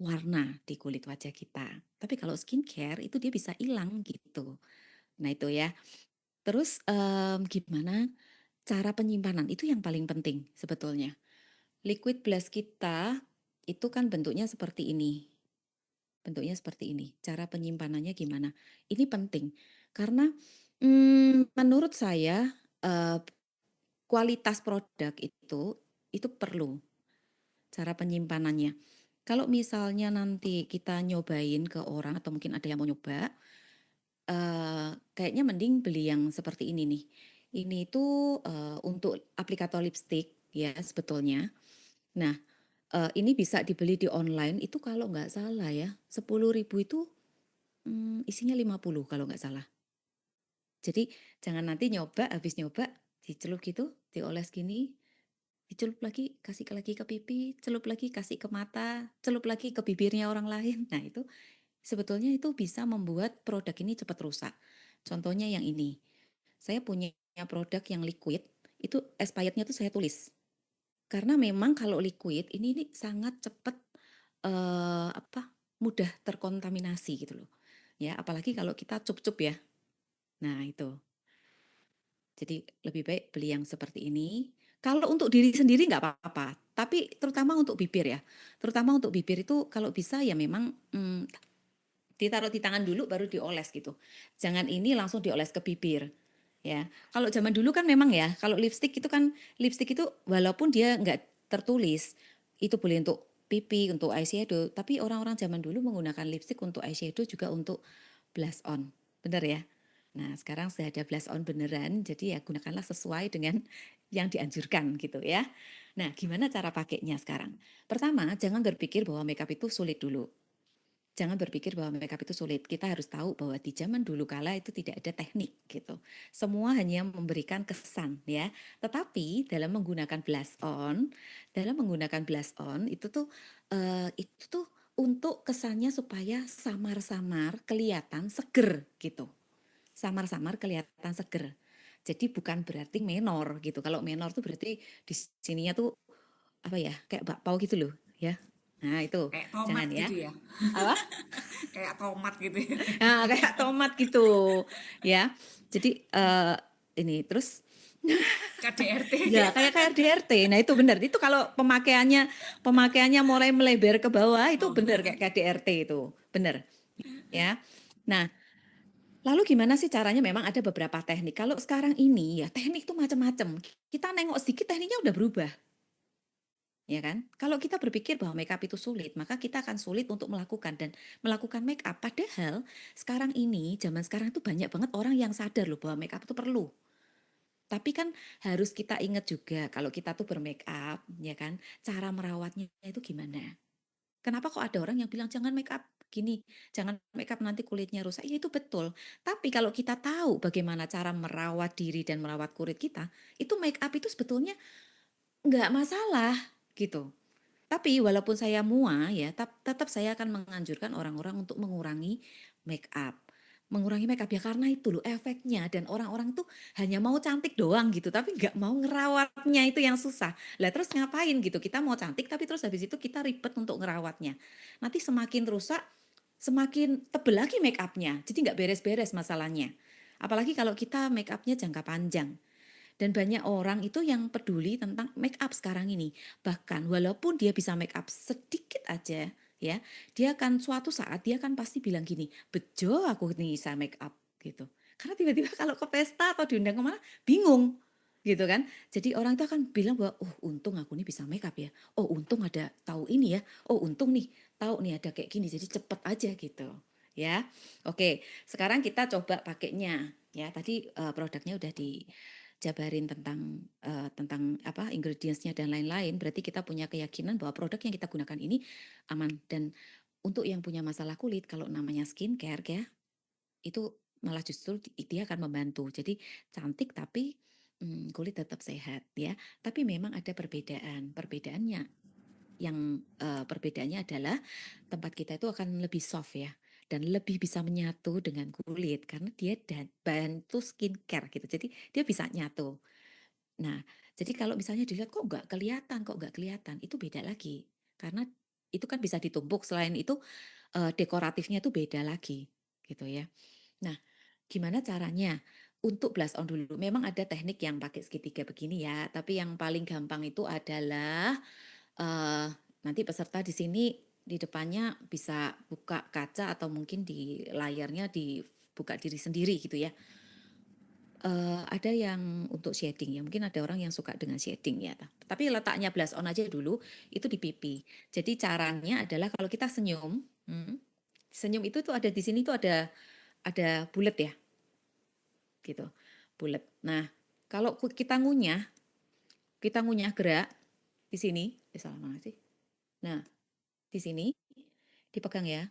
warna di kulit wajah kita. Tapi kalau skincare itu dia bisa hilang gitu. Nah itu ya. Terus gimana cara penyimpanan itu yang paling penting sebetulnya. Liquid blush kita itu kan bentuknya seperti ini. Bentuknya seperti ini. Cara penyimpanannya gimana? Ini penting karena menurut saya kualitas produk itu perlu cara penyimpanannya. Kalau misalnya nanti kita nyobain ke orang atau mungkin ada yang mau nyoba, kayaknya mending beli yang seperti ini nih. Ini tuh, untuk aplikator lipstik ya sebetulnya. Nah, ini bisa dibeli di online itu kalau nggak salah ya 10.000 itu, isinya 50 kalau nggak salah. Jadi jangan nanti nyoba, habis nyoba dicelup gitu, dioles gini, dicelup lagi ke pipi, celup lagi kasih ke mata, celup lagi ke bibirnya orang lain. Nah itu sebetulnya itu bisa membuat produk ini cepat rusak. Contohnya yang ini, saya punya produk yang liquid, itu expirednya tuh saya tulis. Karena memang kalau liquid ini sangat cepat, mudah terkontaminasi gitu loh. Ya, apalagi kalau kita cup-cup ya. Nah itu, jadi lebih baik beli yang seperti ini. Kalau untuk diri sendiri nggak apa-apa, tapi terutama untuk bibir ya. Terutama untuk bibir itu kalau bisa ya memang, ditaruh di tangan dulu baru dioles gitu. Jangan ini langsung dioles ke bibir, ya. Kalau zaman dulu kan memang ya, kalau lipstik itu walaupun dia nggak tertulis, itu boleh untuk pipi, untuk eyeshadow, tapi orang-orang zaman dulu menggunakan lipstik untuk eyeshadow juga untuk blush on, bener ya? Nah, sekarang sudah ada blush on beneran, jadi ya gunakanlah sesuai dengan yang dianjurkan gitu ya. Nah, gimana cara pakainya sekarang? Pertama, jangan berpikir bahwa makeup itu sulit dulu. Jangan berpikir bahwa makeup itu sulit. Kita harus tahu bahwa di zaman dulu kala itu tidak ada teknik gitu. Semua hanya memberikan kesan ya. Tetapi dalam menggunakan blush on itu tuh untuk kesannya supaya samar-samar kelihatan seger gitu. Samar-samar kelihatan seger. Jadi bukan berarti menor gitu. Kalau menor tuh berarti di sininya tuh apa ya, kayak bakpao gitu loh ya. Nah itu kayak tomat jangan ya. gitu ya. Apa? kayak tomat gitu ya. Nah, kayak tomat gitu ya. Jadi ini terus KDRT. ya kayak KDRT. Nah itu benar. Itu kalau pemakaiannya mulai melebar ke bawah itu Oh, benar kayak KDRT itu benar ya. Nah lalu gimana sih caranya? Memang ada beberapa teknik. Kalau sekarang ini ya teknik itu macam-macam. Kita nengok sedikit tekniknya udah berubah. Ya kan? Kalau kita berpikir bahwa makeup itu sulit, maka kita akan sulit untuk melakukan makeup. Padahal sekarang ini, zaman sekarang itu banyak banget orang yang sadar loh bahwa makeup itu perlu. Tapi kan harus kita ingat juga kalau kita tuh bermakeup, ya kan, cara merawatnya itu gimana? Kenapa kok ada orang yang bilang jangan makeup gini, jangan makeup nanti kulitnya rusak? Ya itu betul. Tapi kalau kita tahu bagaimana cara merawat diri dan merawat kulit kita, itu makeup itu sebetulnya nggak masalah gitu. Tapi walaupun saya mua ya, tetap saya akan menganjurkan orang-orang untuk mengurangi make up. Mengurangi make up ya karena itu loh efeknya dan orang-orang tuh hanya mau cantik doang gitu, tapi nggak mau ngerawatnya itu yang susah. Lah terus ngapain gitu? Kita mau cantik tapi terus habis itu kita ribet untuk ngerawatnya. Nanti semakin rusak, semakin tebel lagi make upnya. Jadi nggak beres-beres masalahnya. Apalagi kalau kita make upnya jangka panjang. Dan banyak orang itu yang peduli tentang make up sekarang ini. Bahkan walaupun dia bisa make up sedikit aja, ya, dia akan suatu saat dia akan pasti bilang gini, bejo aku nih bisa make up gitu. Karena tiba-tiba kalau ke pesta atau diundang kemana, bingung gitu kan. Jadi orang itu akan bilang bahwa, oh untung aku nih bisa make up ya. Oh untung ada tahu ini ya. Oh untung nih tahu nih ada kayak gini. Jadi cepet aja gitu. Ya, oke. Sekarang kita coba pakainya. Ya, tadi produknya udah dijabarin tentang apa ingredients-nya dan lain-lain, berarti kita punya keyakinan bahwa produk yang kita gunakan ini aman. Dan untuk yang punya masalah kulit, kalau namanya skincare ya, itu malah justru dia akan membantu. Jadi cantik tapi kulit tetap sehat ya. Tapi memang ada perbedaan. Perbedaannya adalah tempat kita itu akan lebih soft ya dan lebih bisa menyatu dengan kulit karena dia bahan itu skincare gitu. Jadi dia bisa nyatu. Nah, jadi kalau misalnya dilihat kok nggak kelihatan, itu beda lagi. Karena itu kan bisa ditumpuk. Selain itu dekoratifnya itu beda lagi, gitu ya. Nah, gimana caranya? Untuk blush on dulu. Memang ada teknik yang pakai segitiga begini ya, tapi yang paling gampang itu adalah nanti peserta di sini di depannya bisa buka kaca atau mungkin di layarnya dibuka diri sendiri gitu ya. Ada yang untuk shading ya, mungkin ada orang yang suka dengan shading ya. Tapi letaknya blush on aja dulu, itu di pipi. Jadi caranya adalah kalau kita senyum, senyum itu tuh ada di sini tuh ada bulat ya, gitu, bulat. Nah, kalau kita ngunyah gerak di sini, salah mana sih? Nah, di sini dipegang ya.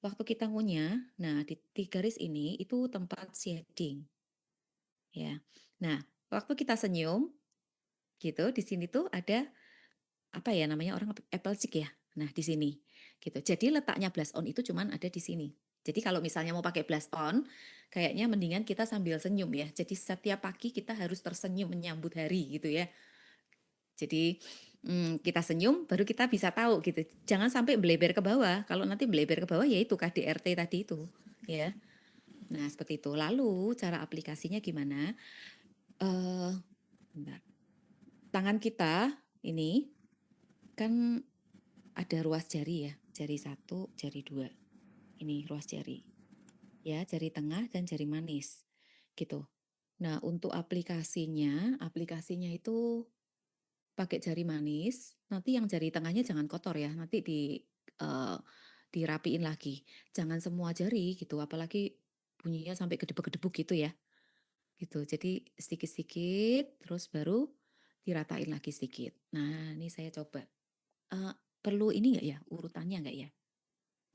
Waktu kita ngunyah, nah di garis ini itu tempat shading, ya. Nah, waktu kita senyum, gitu, di sini tuh ada apa ya namanya orang apple cheek ya. Nah, di sini gitu. Jadi letaknya blush on itu cuman ada di sini. Jadi kalau misalnya mau pakai blush on, kayaknya mendingan kita sambil senyum ya. Jadi setiap pagi kita harus tersenyum menyambut hari gitu ya. Jadi kita senyum baru kita bisa tahu gitu. Jangan sampai melebar ke bawah. Kalau nanti melebar ke bawah ya itu KDRT tadi itu, ya. Nah, seperti itu. Lalu cara aplikasinya gimana? Eh, bentar. Tangan kita ini kan ada ruas jari ya, jari 1, jari 2. Ini ruas jari. Ya, jari tengah dan jari manis. Gitu. Nah, untuk aplikasinya itu pakai jari manis. Nanti yang jari tengahnya jangan kotor ya. Nanti eh, dirapiin lagi. Jangan semua jari gitu, apalagi bunyinya sampai gedebuk-gedebuk gitu ya. Gitu. Jadi sedikit-sedikit terus baru diratain lagi sedikit. Nah, ini saya coba. Eh, perlu ini enggak ya? Urutannya enggak ya?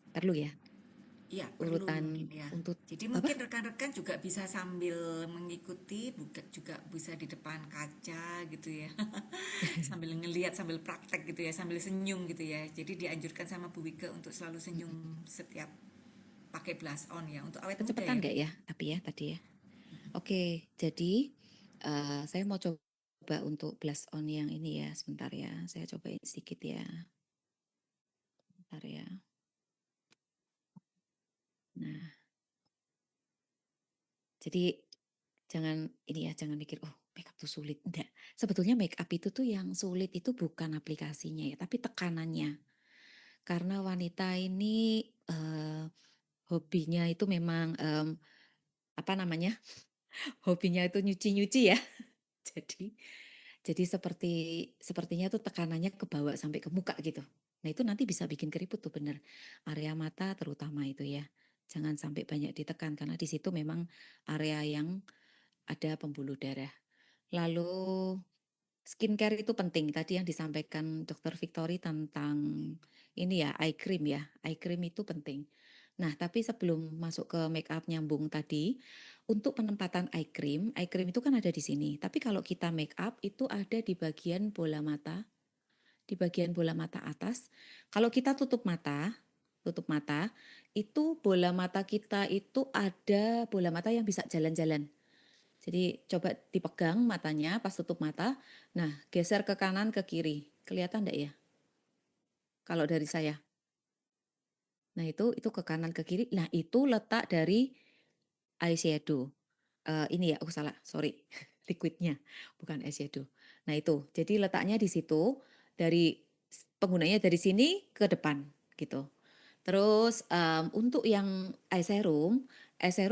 Perlu ya? Iya, perlu mungkin Urutan ya. untuk Jadi apa? mungkin rekan-rekan juga bisa sambil mengikuti, juga bisa di depan kaca gitu ya. Sambil ngelihat, sambil praktek gitu ya, sambil senyum gitu ya. Jadi dianjurkan sama Bu Wike untuk selalu senyum setiap pakai blush on ya, untuk awet muda Kecepatan ya. enggak ya? Tapi ya tadi ya. Oke, jadi saya mau coba untuk blush on yang ini ya. Sebentar ya. Saya cobain sedikit ya. Bentar ya. Nah, jadi jangan ini ya, jangan mikir, "Oh, makeup tuh sulit." Enggak. Sebetulnya makeup itu tuh yang sulit itu bukan aplikasinya ya, tapi tekanannya. Karena wanita ini, hobinya itu memang, apa namanya, hobinya itu nyuci-nyuci ya. Jadi sepertinya tuh tekanannya kebawa sampai ke muka gitu. Nah, itu nanti bisa bikin keriput tuh, bener. Area mata terutama itu ya. Jangan sampai banyak ditekan karena di situ memang area yang ada pembuluh darah. Lalu skincare itu penting. Tadi yang disampaikan Dokter Victory tentang ini ya, eye cream ya. Eye cream itu penting. Nah, tapi sebelum masuk ke make up nyambung tadi, untuk penempatan eye cream itu kan ada di sini. Tapi kalau kita make up itu ada di bagian bola mata, di bagian bola mata atas. Kalau kita tutup mata, itu bola mata kita itu ada bola mata yang bisa jalan-jalan. Jadi coba dipegang matanya pas tutup mata. Nah, geser ke kanan ke kiri. Kelihatan enggak ya? Kalau dari saya. Nah, itu ke kanan ke kiri. Nah, itu letak dari eyeshadow. Ini ya, aku salah, sorry. Liquidnya, bukan eyeshadow. Nah, itu. Jadi letaknya di situ dari penggunanya dari sini ke depan gitu. Terus untuk yang eye serum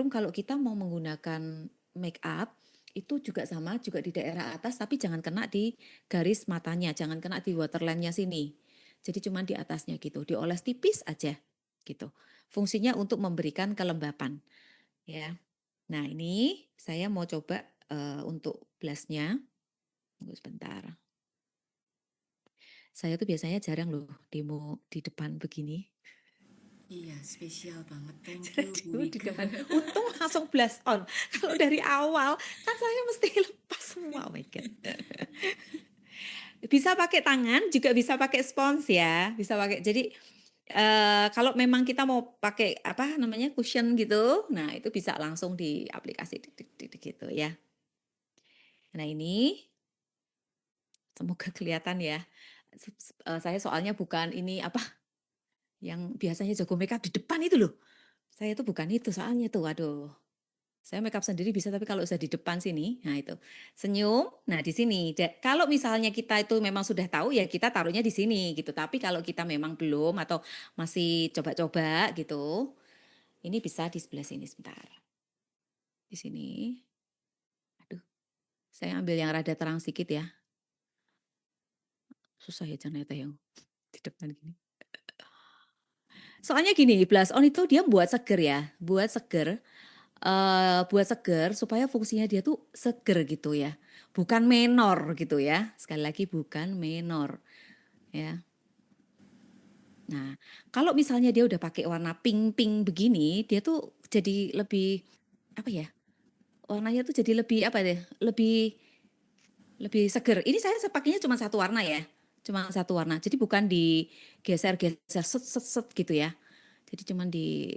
kalau kita mau menggunakan make up itu juga sama, juga di daerah atas, tapi jangan kena di garis matanya, jangan kena di waterline-nya sini. Jadi cuma di atasnya gitu, dioles tipis aja gitu. Fungsinya untuk memberikan kelembapan ya. Nah ini saya mau coba untuk blush-nya. Tunggu sebentar. Saya tuh biasanya jarang loh demo di depan begini. Iya, spesial banget. Thank Jarang you, Bu demo di Wika. depan. Untung langsung blush on. Kalau dari awal kan saya mesti lepas semua. Oh my God. Bisa pakai tangan, juga bisa pakai spons ya. Bisa pakai. Jadi kalau memang kita mau pakai apa namanya cushion gitu, nah itu bisa langsung di aplikasi gitu ya. Nah ini semoga kelihatan ya. Saya soalnya bukan ini apa yang biasanya jago makeup di depan itu loh. Saya tuh bukan itu soalnya tuh, waduh. Saya makeup sendiri bisa, tapi kalau udah di depan sini, nah itu senyum. Nah di sini, kalau misalnya kita itu memang sudah tahu ya kita taruhnya di sini gitu. Tapi kalau kita memang belum atau masih coba-coba gitu, ini bisa di sebelah sini sebentar. Di sini, aduh, saya ambil yang rada terang sedikit ya. Susah ya ternyata yang di depan gini. Soalnya gini, blush on itu dia buat seger ya, buat seger supaya fungsinya dia tuh seger gitu ya, bukan menor gitu ya. Sekali lagi bukan menor ya. Nah, kalau misalnya dia udah pakai warna pink-pink begini, dia tuh jadi lebih apa ya? Warnanya tuh jadi lebih apa deh? Lebih seger. Ini saya pakainya cuma satu warna ya. Cuma satu warna. Jadi bukan digeser-geser set gitu ya. Jadi cuman di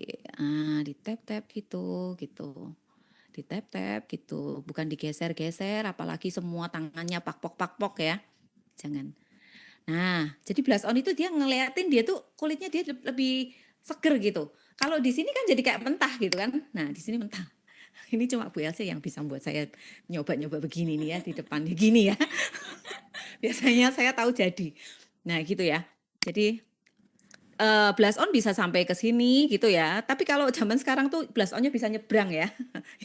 tap-tap gitu, gitu. Di tap-tap gitu, bukan digeser-geser apalagi semua tangannya pakpok-pakpok ya. Jangan. Nah, jadi blush on itu dia ngeliatin dia tuh kulitnya dia lebih seger gitu. Kalau di sini kan jadi kayak mentah gitu kan. Nah, di sini mentah. Ini cuma Bu Elsa yang bisa membuat saya nyoba-nyoba begini nih ya di depan gini ya. Biasanya saya tahu jadi. Nah, gitu ya. Jadi blush on bisa sampai ke sini gitu ya. Tapi kalau zaman sekarang tuh blush onnya bisa nyebrang ya.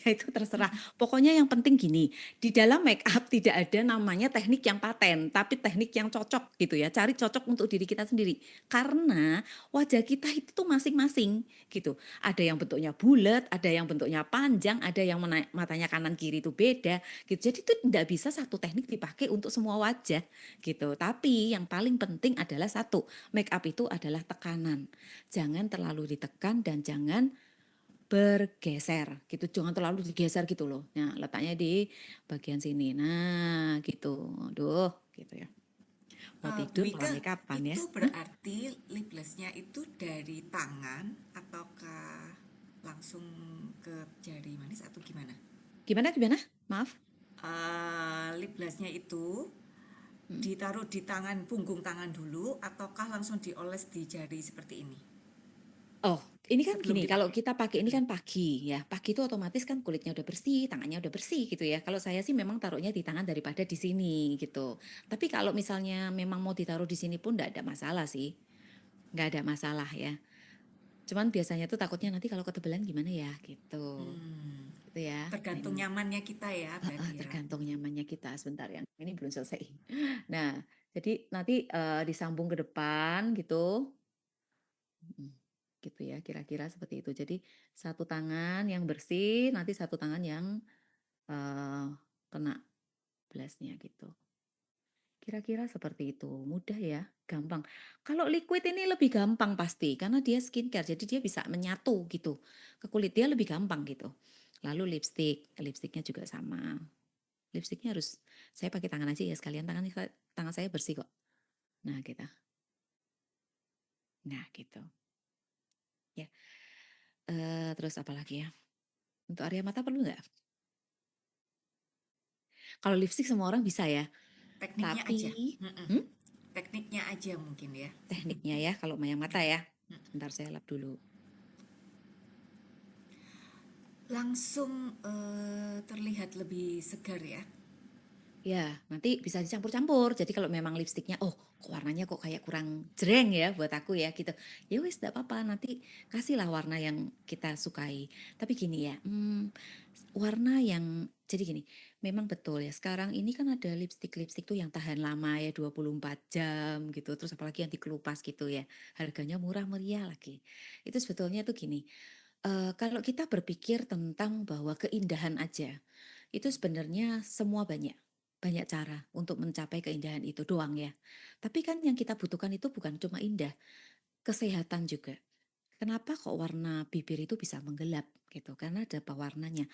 Ya itu terserah. Pokoknya yang penting gini, di dalam make up tidak ada namanya teknik yang paten, tapi teknik yang cocok gitu ya. Cari cocok untuk diri kita sendiri. Karena wajah kita itu tuh masing-masing gitu. Ada yang bentuknya bulat, ada yang bentuknya panjang, ada yang matanya kanan kiri itu beda gitu. Jadi itu tidak bisa satu teknik dipakai untuk semua wajah gitu. Tapi yang paling penting adalah satu, make up itu adalah tekanan. Jangan terlalu ditekan dan jangan bergeser gitu, jangan terlalu digeser gitu loh. Nah, letaknya di bagian sini. Nah, gitu. Aduh, gitu ya. Mau Bu tidur malah Wika, make upan ya. itu berarti lip glossnya itu dari tangan ataukah langsung ke jari manis atau gimana? Gimana gimana? Maaf. Lip glossnya itu ditaruh di tangan, punggung tangan dulu ataukah langsung dioles di jari seperti ini? Oh, Ini kan sebelum gini, kalau dipakai. kita pakai ini kan pagi ya. Pagi itu otomatis kan kulitnya udah bersih, tangannya udah bersih gitu ya. Kalau saya sih memang taruhnya di tangan daripada di sini gitu. Tapi kalau misalnya memang mau ditaruh di sini pun nggak ada masalah sih. Nggak ada masalah ya. Cuman biasanya tuh takutnya nanti kalau ketebelan gimana ya gitu. Hmm, Gitu ya. Nah tergantung ini nyamannya kita ya berarti ya. tergantung nyamannya kita. Sebentar yang ini belum selesai. Nah, jadi nanti disambung ke depan gitu. Mm, gitu ya, kira-kira seperti itu. Jadi satu tangan yang bersih, nanti satu tangan yang eh, kena blastnya gitu. Kira-kira seperti itu. Mudah ya, gampang. Kalau liquid ini lebih gampang pasti, karena dia skincare, jadi dia bisa menyatu gitu. Ke kulit dia lebih gampang gitu. Lalu lipstiknya juga sama. Lipstiknya harus, saya pakai tangan aja ya sekalian, tangan saya bersih kok. Nah gitu. Nah gitu. Ya. Terus apa lagi ya? Untuk area mata perlu nggak? Kalau lipstick semua orang bisa ya. Tekniknya Tapi, aja. Mm-mm. hmm, Tekniknya aja mungkin ya. tekniknya ya kalau yang mata ya. Sebentar saya lap dulu. Langsung terlihat lebih segar ya. Ya, nanti bisa dicampur-campur. Jadi kalau memang lipstiknya, oh kok warnanya kok kayak kurang jreng ya buat aku ya gitu. Ya wis, tidak apa-apa. Nanti kasihlah warna yang kita sukai. Tapi gini ya, warna yang, jadi gini, memang betul ya. Sekarang ini kan ada lipstik-lipstik tuh yang tahan lama ya 24 jam gitu. Terus apalagi yang dikelupas gitu ya. Harganya murah meriah lagi. Itu sebetulnya tuh gini. Kalau kita berpikir tentang bahwa keindahan aja, itu sebenarnya semua banyak cara untuk mencapai keindahan itu doang ya. Tapi kan yang kita butuhkan itu bukan cuma indah, kesehatan juga. Kenapa kok warna bibir itu bisa menggelap gitu? Karena ada pewarnanya.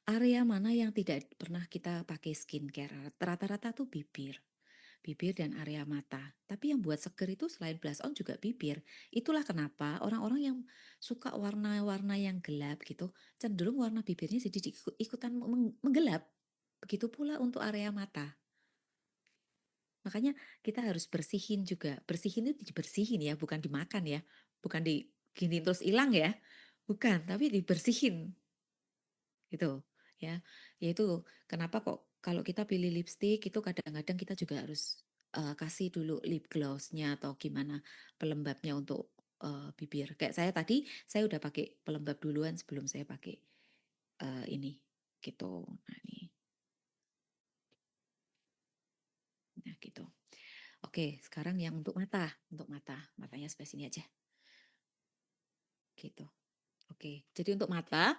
Area mana yang tidak pernah kita pakai skincare? Rata-rata tuh bibir dan area mata. Tapi yang buat seger itu selain blush on juga bibir. Itulah kenapa orang-orang yang suka warna-warna yang gelap gitu, cenderung warna bibirnya jadi ikutan menggelap. Begitu pula untuk area mata. Makanya kita harus bersihin juga. Bersihin itu dibersihin ya, bukan dimakan ya. Bukan digini terus hilang ya. Bukan, tapi dibersihin gitu ya. Yaitu kenapa kok kalau kita pilih lipstick itu kadang-kadang kita juga harus kasih dulu lip glossnya atau gimana pelembabnya untuk bibir. Kayak saya tadi, saya udah pakai pelembab duluan sebelum saya pakai ini gitu. Nah, ini. Nah, gitu. Oke, sekarang yang untuk mata. Untuk mata, matanya sebelah sini aja. Gitu. Oke, jadi untuk mata,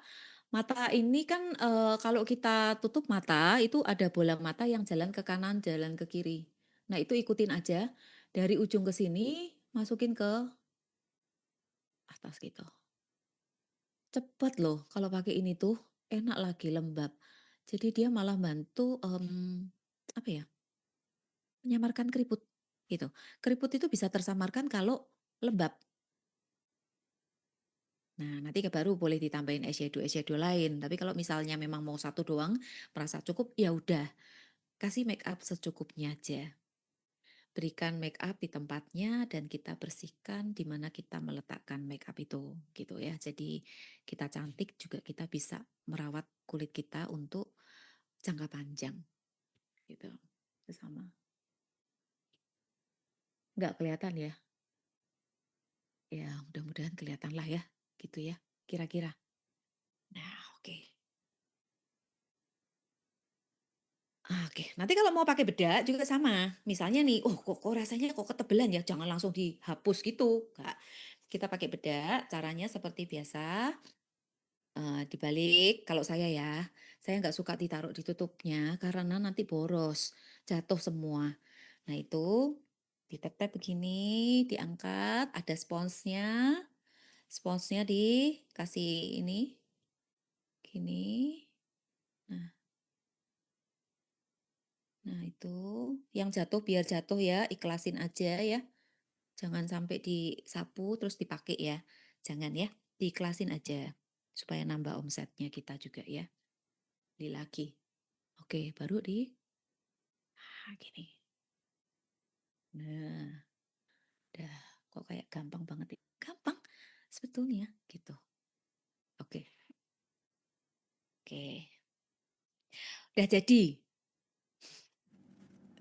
mata ini kan kalau kita tutup mata itu ada bola mata yang jalan ke kanan, jalan ke kiri. Nah, itu ikutin aja dari ujung ke sini, masukin ke atas gitu. Cepet loh kalau pakai ini tuh, enak lagi lembab. Jadi dia malah bantu apa ya? Menyamarkan keriput gitu. Keriput itu bisa tersamarkan kalau lembab. Nah, nanti baru boleh ditambahin eyeshadow lain. Tapi kalau misalnya memang mau satu doang, merasa cukup, ya udah, kasih make up secukupnya aja. Berikan make up di tempatnya dan kita bersihkan di mana kita meletakkan make up itu, gitu ya. Jadi kita cantik juga kita bisa merawat kulit kita untuk jangka panjang, gitu. Itu sama. Nggak kelihatan ya? Ya, mudah-mudahan kelihatan lah ya, gitu ya, kira-kira. Nah, oke. Oke, nanti kalau mau pakai bedak juga sama. Misalnya nih, oh kok rasanya kok ketebelan ya, jangan langsung dihapus gitu. Enggak. Kita pakai bedak, caranya seperti biasa, dibalik. Kalau saya nggak suka ditaruh ditutupnya karena nanti boros, jatuh semua. Nah itu ditetep begini, diangkat, ada sponsnya, sponsnya dikasih ini, gini. Nah, nah itu yang jatuh biar jatuh ya, ikhlasin aja ya. Jangan sampai disapu terus dipakai ya. Jangan ya, diikhlasin aja supaya nambah omsetnya kita juga ya. Beli lagi. Oke, baru gini. Nah, dah kok kayak gampang banget ya. Gampang. sebetulnya gitu. Oke, oke. Udah jadi gitu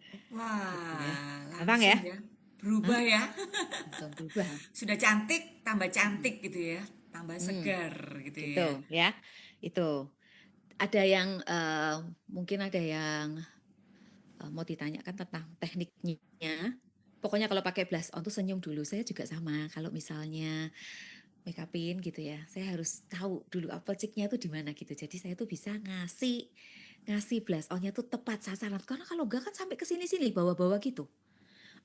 ya. Wah, Gampang ya? langsung ya. Hah? Berubah ya. Langsung berubah. Sudah cantik, tambah Mm-mm. cantik gitu ya. Tambah Hmm, segar gitu gitu ya. ya. Itu. Ada yang mungkin ada yang mau ditanyakan tentang tekniknya. Pokoknya kalau pakai blush on tuh senyum dulu. Saya juga sama. Kalau misalnya make upin gitu ya, saya harus tahu dulu apple cheeknya tuh di mana gitu. Jadi saya tuh bisa ngasih ngasih blush onnya tuh tepat sasaran. Karena kalau enggak kan sampai ke sini-sini bawa-bawa gitu.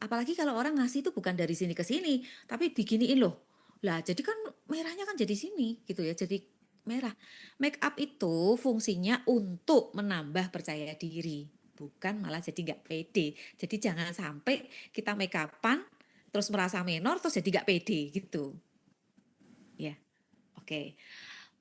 Apalagi kalau orang ngasih itu bukan dari sini ke sini, tapi diginiin loh. Lah, jadi kan merahnya kan jadi sini gitu ya. Jadi merah. Make up itu fungsinya untuk menambah percaya diri, bukan malah jadi nggak pede. Jadi jangan sampai kita make upan terus merasa menor terus jadi nggak pede gitu. Ya, oke.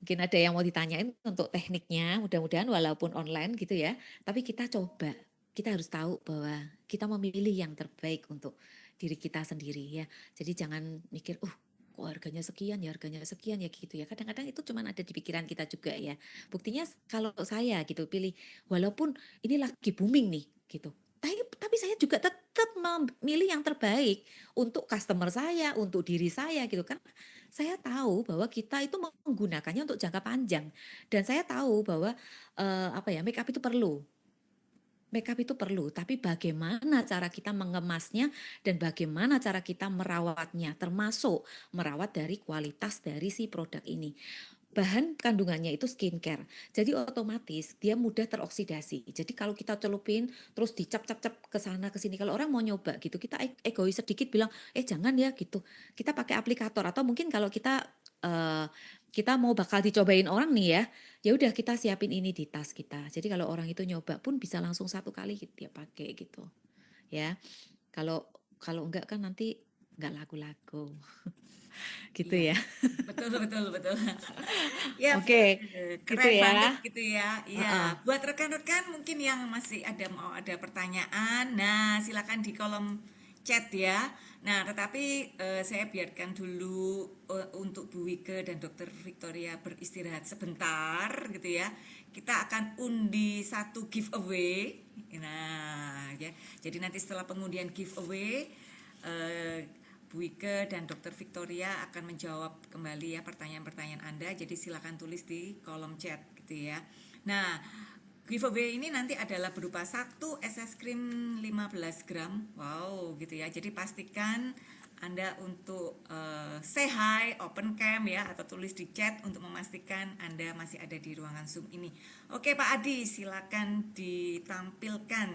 Mungkin ada yang mau ditanyain untuk tekniknya, mudah-mudahan walaupun online gitu ya, tapi kita coba. Kita harus tahu bahwa kita memilih yang terbaik untuk diri kita sendiri ya. Jadi jangan mikir, kok harganya sekian ya gitu ya. Kadang-kadang itu cuma ada di pikiran kita juga ya. Buktinya kalau saya gitu pilih, walaupun ini lagi booming nih gitu. Tapi saya juga tetap memilih yang terbaik untuk customer saya, untuk diri saya gitu kan. Saya tahu bahwa kita itu menggunakannya untuk jangka panjang dan saya tahu bahwa make up itu perlu. Make up itu perlu, tapi bagaimana cara kita mengemasnya dan bagaimana cara kita merawatnya, termasuk merawat dari kualitas dari si produk ini. Bahan kandungannya itu skincare, jadi otomatis dia mudah teroksidasi. Jadi kalau kita celupin terus dicap-cap-cap ke sana ke sini, kalau orang mau nyoba gitu, kita egois sedikit bilang, jangan ya gitu. Kita pakai aplikator atau mungkin kalau eh, kita mau bakal dicobain orang nih ya, ya udah kita siapin ini di tas kita. Jadi kalau orang itu nyoba pun bisa langsung satu kali dia pakai gitu. Ya. Kalau kalau enggak kan nanti enggak laku-laku. Gitu Iya, ya. betul betul betul. Ya, Oke, gitu keren banget ya. gitu ya. Heeh. Iya, buat rekan-rekan mungkin yang masih ada pertanyaan, nah silakan di kolom chat ya. Nah, tetapi saya biarkan dulu untuk Bu Wike dan Dokter Victoria beristirahat sebentar gitu ya. Kita akan undi satu giveaway. Nah, ya. Jadi nanti setelah pengundian giveaway Bu Ike dan Dokter Victoria akan menjawab kembali ya pertanyaan-pertanyaan Anda. Jadi silakan tulis di kolom chat gitu ya. Nah, giveaway ini nanti adalah berupa satu es krim 15 gram. Wow, gitu ya. Jadi pastikan Anda untuk say hi, open cam ya, atau tulis di chat untuk memastikan Anda masih ada di ruangan Zoom ini. Oke Pak Adi, silakan ditampilkan.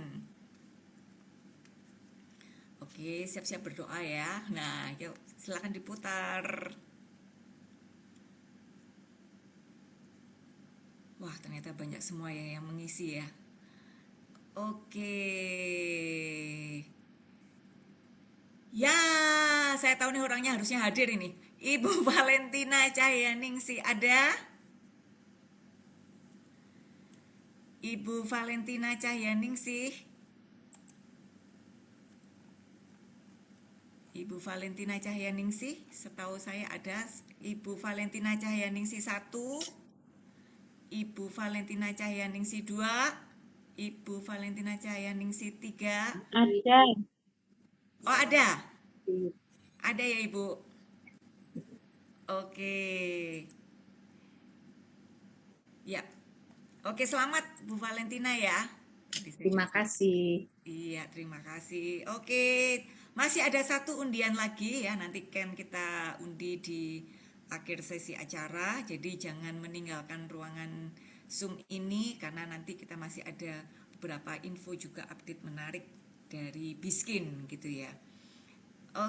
Oke, siap-siap berdoa ya. Nah, yuk silakan diputar. Wah, ternyata banyak semua ya yang mengisi ya. Oke. Ya, saya tahu nih orangnya harusnya hadir ini. Ibu Valentina Cahyaningsih ada? Ibu Valentina Cahyaningsih. Ibu Valentina Cahyaningsih, setahu saya ada Ibu Valentina Cahyaningsih 1, Ibu Valentina Cahyaningsih 2, Ibu Valentina Cahyaningsih 3. Ada. Oh, ada. Ada ya, Ibu. Oke. Ya. Oke, selamat Bu Valentina ya. Terima kasih. Iya, terima kasih. Oke, masih ada satu undian lagi ya. Nanti kan kita undi di akhir sesi acara. Jadi jangan meninggalkan ruangan Zoom ini karena nanti kita masih ada beberapa info juga update menarik dari Biskin gitu ya.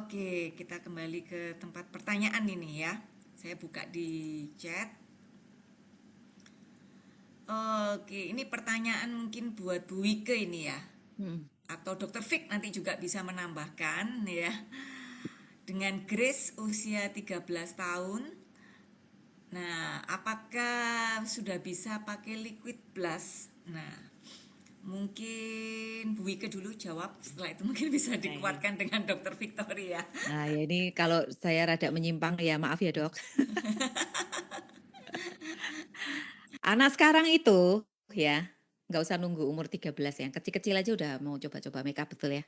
Oke, kita kembali ke tempat pertanyaan ini ya. Saya buka di chat. Oke, ini pertanyaan mungkin buat Bu Wike ini ya. Atau Dokter Vic nanti juga bisa menambahkan ya. Dengan Grace usia 13 tahun. Nah, apakah sudah bisa pakai liquid blush? Nah, Mungkin Bu Wike dulu jawab, setelah itu mungkin bisa Nah, ini. dikuatkan dengan Dokter Victoria. Nah, ya ini kalau saya rada menyimpang ya, maaf ya, Dok. Anak sekarang itu ya, nggak usah nunggu umur 13 ya. Kecil-kecil aja udah mau coba-coba make up, betul ya.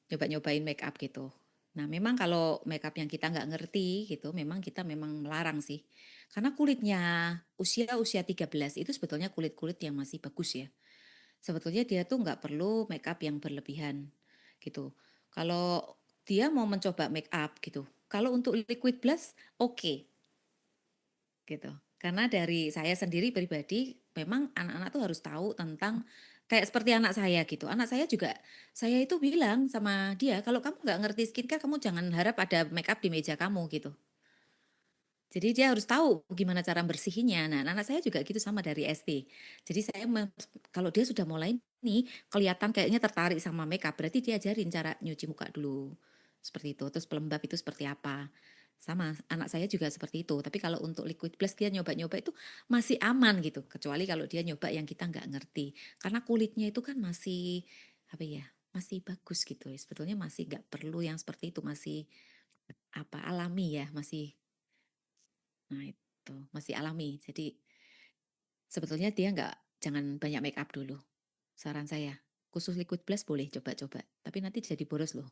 Nyoba-nyobain make up gitu. Nah, memang kalau make up yang kita nggak ngerti gitu, memang kita memang melarang sih. Karena kulitnya usia 13 itu sebetulnya kulit-kulit yang masih bagus ya. Sebetulnya dia tuh nggak perlu make up yang berlebihan gitu. Kalau dia mau mencoba make up gitu, kalau untuk liquid blush oke gitu. Karena dari saya sendiri pribadi, memang anak-anak tuh harus tahu tentang kayak seperti anak saya gitu. Anak saya juga, saya itu bilang sama dia, kalau kamu nggak ngerti skincare, kamu jangan harap ada make up di meja kamu gitu. Jadi dia harus tahu gimana cara bersihinnya. Nah, anak saya juga gitu sama dari SD. Jadi saya kalau dia sudah mulai nih kelihatan kayaknya tertarik sama makeup, berarti dia ajarin cara nyuci muka dulu. Seperti itu. Terus pelembab itu seperti apa. Sama anak saya juga seperti itu. Tapi kalau untuk liquid blush dia nyoba-nyoba itu masih aman gitu. Kecuali kalau dia nyoba yang kita nggak ngerti. Karena kulitnya itu kan masih apa ya? Masih bagus gitu. Sebetulnya masih nggak perlu yang seperti itu, masih apa alami ya, masih. Nah, itu masih alami. Jadi sebetulnya dia jangan banyak make up dulu. Saran saya. Khusus liquid blush boleh coba-coba. Tapi nanti jadi boros loh.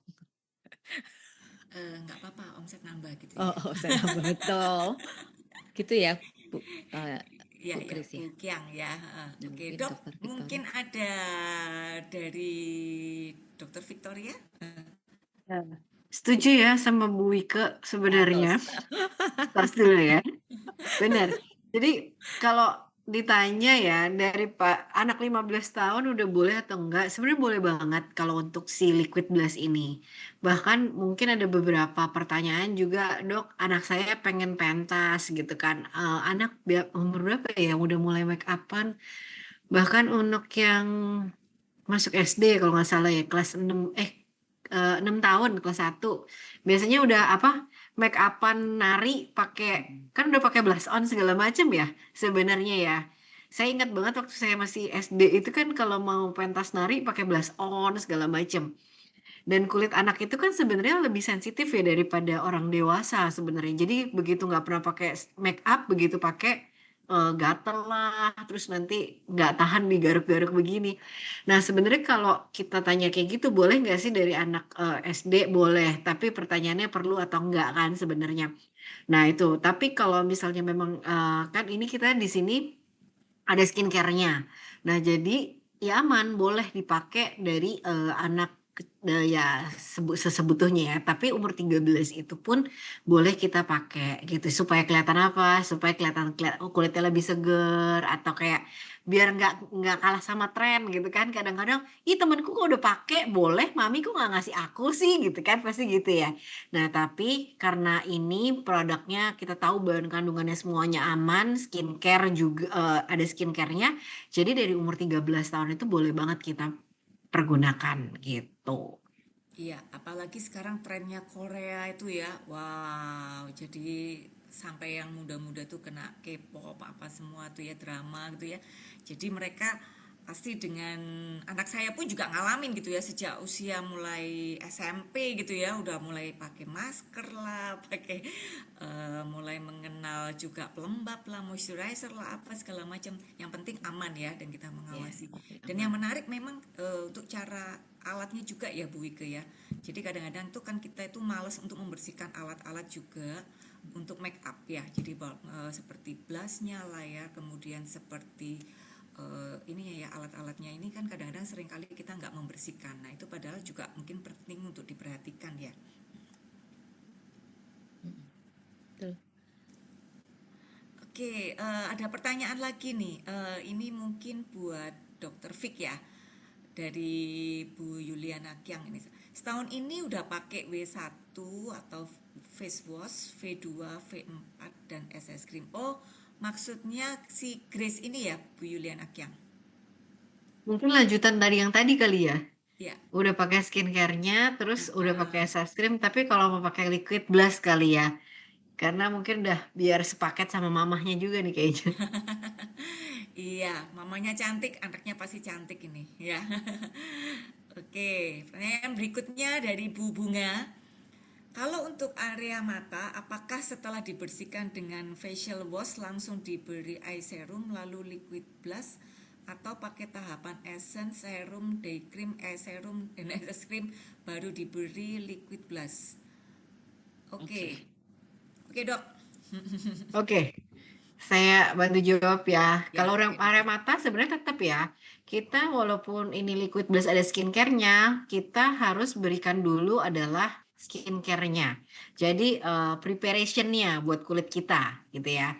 Nggak apa-apa, omset nambah gitu Oh, ya. saya betul. Gitu ya, Bu, Ya, Bu ya, Kris ya. Bu Kiang ya. Ya, Oke, mungkin Dok, Dokter mungkin Victoria. ada dari Dokter Victoria? Ya. Setuju ya sama Bu Wike sebenarnya. Atos. Tos dulu ya. Benar. Jadi kalau ditanya ya dari anak 15 tahun udah boleh atau enggak, sebenarnya boleh banget kalau untuk si liquid blush ini. Bahkan mungkin ada beberapa pertanyaan juga, "Dok, anak saya pengen pentas," gitu kan. Anak umur berapa ya yang udah mulai make up-an? Bahkan untuk yang masuk SD kalau nggak salah ya, kelas 6 6 tahun, kelas 1. Biasanya udah apa, make up-an nari pakai kan udah pakai blush on segala macam ya sebenarnya ya. Saya ingat banget waktu saya masih SD itu kan kalau mau pentas nari pakai blush on segala macam. Dan kulit anak itu kan sebenarnya lebih sensitif ya daripada orang dewasa sebenarnya. Jadi begitu nggak pernah pakai make up, begitu pakai gatel lah, terus nanti nggak tahan digaruk-garuk begini. Nah sebenarnya kalau kita tanya kayak gitu boleh nggak sih dari anak SD? Boleh, tapi pertanyaannya perlu atau enggak kan sebenarnya. Nah itu, tapi kalau misalnya memang kan ini kita di sini ada skincare-nya. Nah, jadi ya aman, boleh dipakai dari anak ya sesebutuhnya ya. Tapi umur 13 itu pun boleh kita pakai gitu supaya kelihatan apa? Supaya kelihatan kulitnya lebih seger atau kayak biar nggak kalah sama tren gitu kan. Kadang-kadang, ih temenku kok udah pakai, boleh, mami kok nggak ngasih aku sih gitu kan, pasti gitu ya. Nah, tapi karena ini produknya kita tahu bahan kandungannya semuanya aman, skincare juga ada skincare-nya. Jadi dari umur 13 tahun itu boleh banget kita pergunakan gitu. Iya, apalagi sekarang trennya Korea itu ya. Wow, jadi sampai yang muda-muda tuh kena K-pop apa semua tuh ya, drama gitu ya. Jadi mereka pasti dengan anak saya pun juga ngalamin gitu ya sejak usia mulai SMP gitu ya, udah mulai pakai masker lah, pakai mulai mengenal juga pelembab lah, moisturizer lah, apa segala macam. Yang penting aman ya dan kita Ya, mengawasi. pakai Dan yang aman. menarik memang untuk cara alatnya juga ya Bu Wike ya. Jadi kadang-kadang tuh kan kita itu males untuk membersihkan alat-alat juga untuk make up ya. Jadi seperti blushnya lah ya, kemudian seperti ini ya alat-alatnya ini kan kadang-kadang seringkali kita nggak membersihkan. Nah itu padahal juga mungkin penting untuk diperhatikan ya. Betul. Oke, ada pertanyaan lagi nih. Ini mungkin buat Dokter Vic ya, dari Bu Yuliana Kiang ini. Setahun ini udah pakai W1 atau face wash, V2, V4 dan SS cream. Oh, maksudnya si Grace ini ya, Bu Yuliana Kiang. Mungkin lanjutan dari yang tadi kali ya. Ya, Udah pakai skincare-nya, terus udah pakai sunscreen, tapi kalau mau pakai liquid blush kali ya. Karena mungkin udah biar sepaket sama mamahnya juga nih kayaknya. Iya, mamanya cantik, anaknya pasti cantik ini, ya. Oke, pertanyaan berikutnya dari Bu Bunga. Kalau untuk area mata, apakah setelah dibersihkan dengan facial wash langsung diberi eye serum lalu liquid blush atau pakai tahapan essence, serum, day cream, eye serum, dan eye cream baru diberi liquid blush? Oke, Oke. oke dok. Oke, saya bantu jawab ya. Ya, Kalau oke orang area dokter. mata sebenarnya tetap ya, kita walaupun ini liquid blush ada skincare-nya, kita harus berikan dulu adalah skincare-nya. Jadi preparation-nya buat kulit kita gitu ya.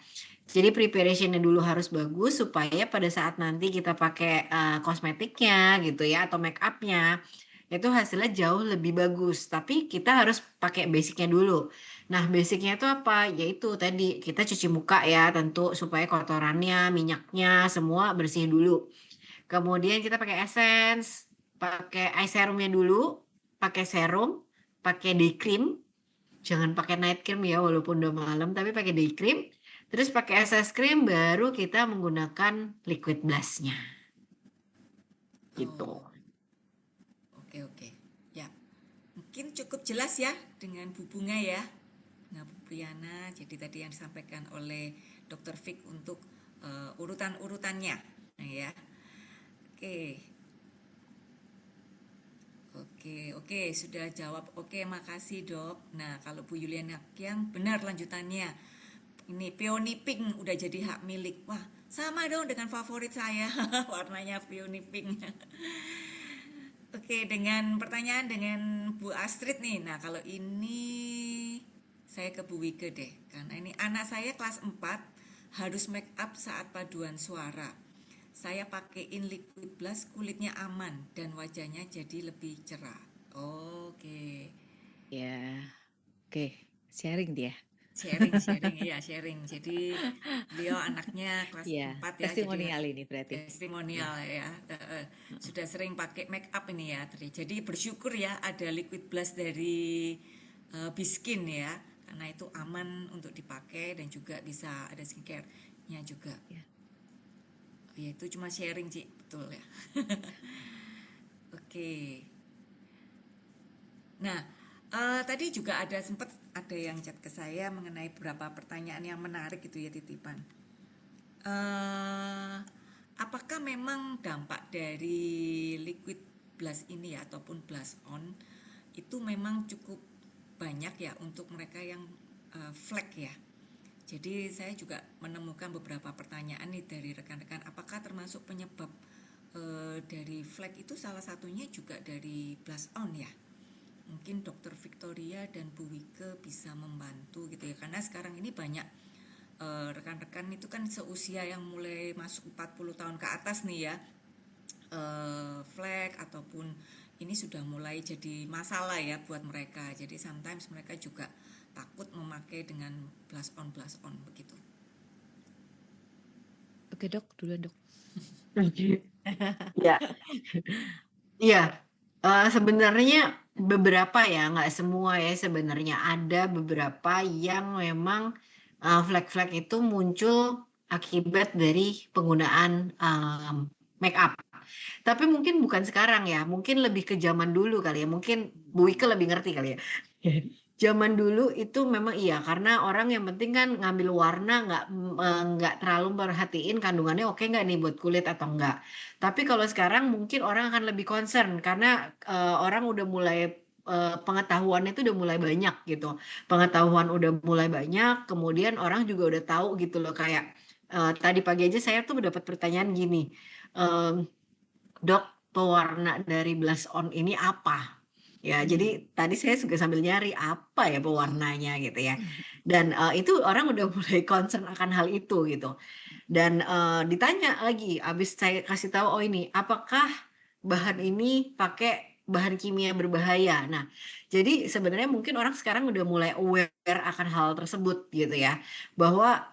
Jadi preparation-nya dulu harus bagus supaya pada saat nanti kita pakai kosmetiknya gitu ya atau make up-nya itu hasilnya jauh lebih bagus. Tapi kita harus pakai basic-nya dulu. Nah, basicnya itu apa? Yaitu tadi kita cuci muka ya, tentu supaya kotorannya, minyaknya semua bersih dulu. Kemudian kita pakai essence, pakai eye serumnya dulu, pakai serum, pakai day cream. Jangan pakai night cream ya, walaupun udah malam, tapi pakai day cream. Terus pakai SS cream, baru kita menggunakan liquid blush-nya. Gitu. Oh, oke oke. Ya, mungkin cukup jelas ya dengan Bu Bunga ya. Nah, Bu Priyana, jadi tadi yang disampaikan oleh Dr. Fik untuk urutan-urutannya. Nah ya, oke. Oke, sudah jawab. Oke, makasih dok. Nah, kalau Bu Yuliana yang benar lanjutannya. Ini peony pink udah jadi hak milik. Wah, sama dong dengan favorit saya. Warnanya peony pink. Oke, dengan pertanyaan dengan Bu Astrid nih. Nah, kalau ini saya ke Bu Wike deh. Karena ini anak saya kelas 4 harus make up saat paduan suara. Saya pakaiin liquid blush, kulitnya aman dan wajahnya jadi lebih cerah. Oke. Ya, oke, sharing dia. Sharing. Jadi beliau anaknya kelas Ya, 4 ya, jadi testimonial ini berarti. testimonial ya. Sudah sering pakai make up ini ya. Jadi bersyukur ya ada liquid blush dari Biskin ya. Karena itu aman untuk dipakai dan juga bisa ada skincare-nya juga. Ya. Ya itu cuma sharing Ci, betul ya. Oke. Nah, tadi juga sempat ada yang chat ke saya mengenai beberapa pertanyaan yang menarik gitu ya titipan. Apakah memang dampak dari liquid blush ini ya ataupun blush on itu memang cukup banyak ya untuk mereka yang flek ya. Jadi saya juga menemukan beberapa pertanyaan nih dari rekan-rekan, apakah termasuk penyebab dari flek itu salah satunya juga dari blush on ya? Mungkin Dr. Victoria dan Bu Wike bisa membantu gitu ya, karena sekarang ini banyak rekan-rekan itu kan seusia yang mulai masuk 40 tahun ke atas nih ya, flek ataupun ini sudah mulai jadi masalah ya buat mereka. Jadi sometimes mereka juga takut memakai dengan blush on begitu. Oke dok, duluan dok. Ya, iya. Sebenarnya beberapa ya, nggak semua ya sebenarnya. Ada beberapa yang memang flek-flek itu muncul akibat dari penggunaan make up. Tapi mungkin bukan sekarang ya, mungkin lebih ke zaman dulu kali ya. Mungkin Bu Ike lebih ngerti kali ya. Zaman dulu itu memang iya, karena orang yang penting kan ngambil warna, nggak terlalu merhatiin kandungannya oke nggak nih buat kulit atau enggak. Tapi kalau sekarang mungkin orang akan lebih concern karena orang udah mulai pengetahuannya itu udah mulai banyak gitu. Pengetahuan udah mulai banyak, kemudian orang juga udah tahu gitu loh kayak tadi pagi aja saya tuh mendapat pertanyaan gini, dok, pewarna dari blush on ini apa? Ya, jadi tadi saya juga sambil nyari apa ya pewarnanya gitu ya. Dan itu orang udah mulai concern akan hal itu gitu. Dan ditanya lagi, abis saya kasih tahu, oh ini, apakah bahan ini pakai bahan kimia berbahaya? Nah, jadi sebenarnya mungkin orang sekarang udah mulai aware akan hal tersebut gitu ya, bahwa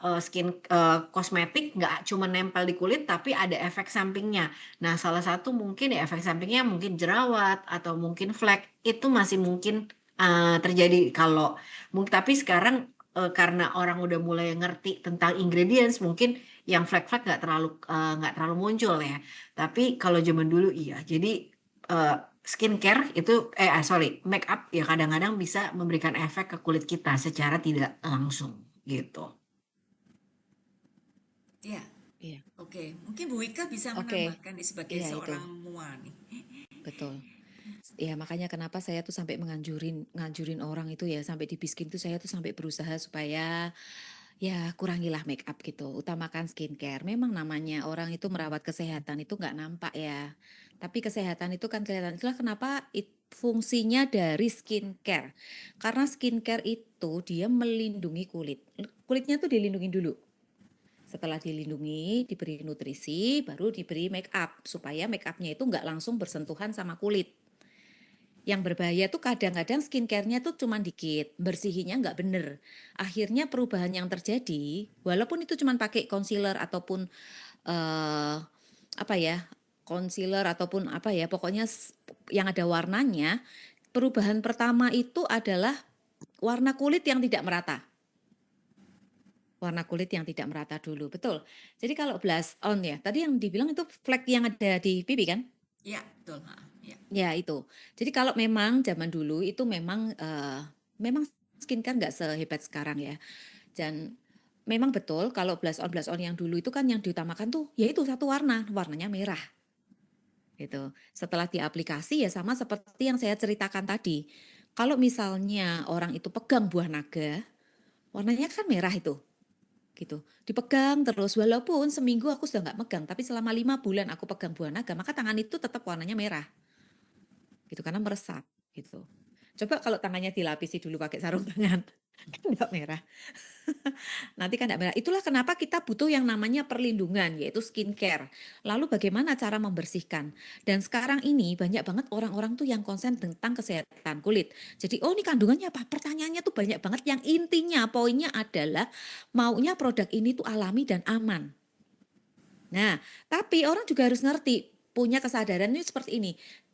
kosmetik nggak cuma nempel di kulit, tapi ada efek sampingnya. Nah, salah satu mungkin ya efek sampingnya mungkin jerawat atau mungkin flek itu masih mungkin terjadi tapi sekarang karena orang udah mulai ngerti tentang ingredients, mungkin yang flek-flek nggak terlalu muncul ya. Tapi kalau zaman dulu iya. Jadi, skincare itu make up ya kadang-kadang bisa memberikan efek ke kulit kita secara tidak langsung, gitu. Ya, Iya. oke. Mungkin Bu Wika bisa Oke. menambahkan nih sebagai Iya itu, seorang mua nih. betul. Ya makanya kenapa saya tuh sampai nganjurin orang itu ya sampai di Biskin tuh saya tuh sampai berusaha supaya ya kurangilah make up gitu, utamakan skincare. Memang namanya orang itu merawat kesehatan itu nggak nampak ya. Tapi kesehatan itu kan kelihatan. Itulah kenapa fungsinya dari skincare. Karena skincare itu dia melindungi kulit. Kulitnya tuh dilindungi dulu. Setelah dilindungi, diberi nutrisi, baru diberi make up supaya make upnya itu nggak langsung bersentuhan sama kulit. Yang berbahaya tuh kadang-kadang skincare-nya tuh cuma dikit, bersihinnya nggak bener. Akhirnya perubahan yang terjadi, walaupun itu cuma pakai concealer ataupun apa ya, concealer ataupun apa ya, pokoknya yang ada warnanya, perubahan pertama itu adalah warna kulit yang tidak merata. Warna kulit yang tidak merata dulu, betul. Jadi kalau blush on ya, tadi yang dibilang itu flek yang ada di pipi kan? Ya, betul. Ya. Ya itu. Jadi kalau memang zaman dulu itu memang skincare nggak sehebat sekarang ya. Dan memang betul kalau blush on yang dulu itu kan yang diutamakan tuh yaitu satu warna, warnanya merah. Gitu. Setelah diaplikasi ya sama seperti yang saya ceritakan tadi. Kalau misalnya orang itu pegang buah naga, warnanya kan merah itu. Gitu. Dipegang terus walaupun seminggu aku sudah nggak megang, tapi selama 5 bulan aku pegang buah naga, maka tangan itu tetap warnanya merah. Gitu karena meresap gitu. Coba kalau tangannya dilapisi dulu pakai sarung tangan, kan nggak merah. Nanti kan nggak merah. Itulah kenapa kita butuh yang namanya perlindungan, yaitu skincare. Lalu bagaimana cara membersihkan? Dan sekarang ini banyak banget orang-orang tuh yang konsen tentang kesehatan kulit. Jadi, oh ini kandungannya apa? Pertanyaannya tuh banyak banget. Yang intinya, poinnya adalah maunya produk ini tuh alami dan aman. Nah, tapi orang juga harus ngerti, punya kesadaran ini seperti ini.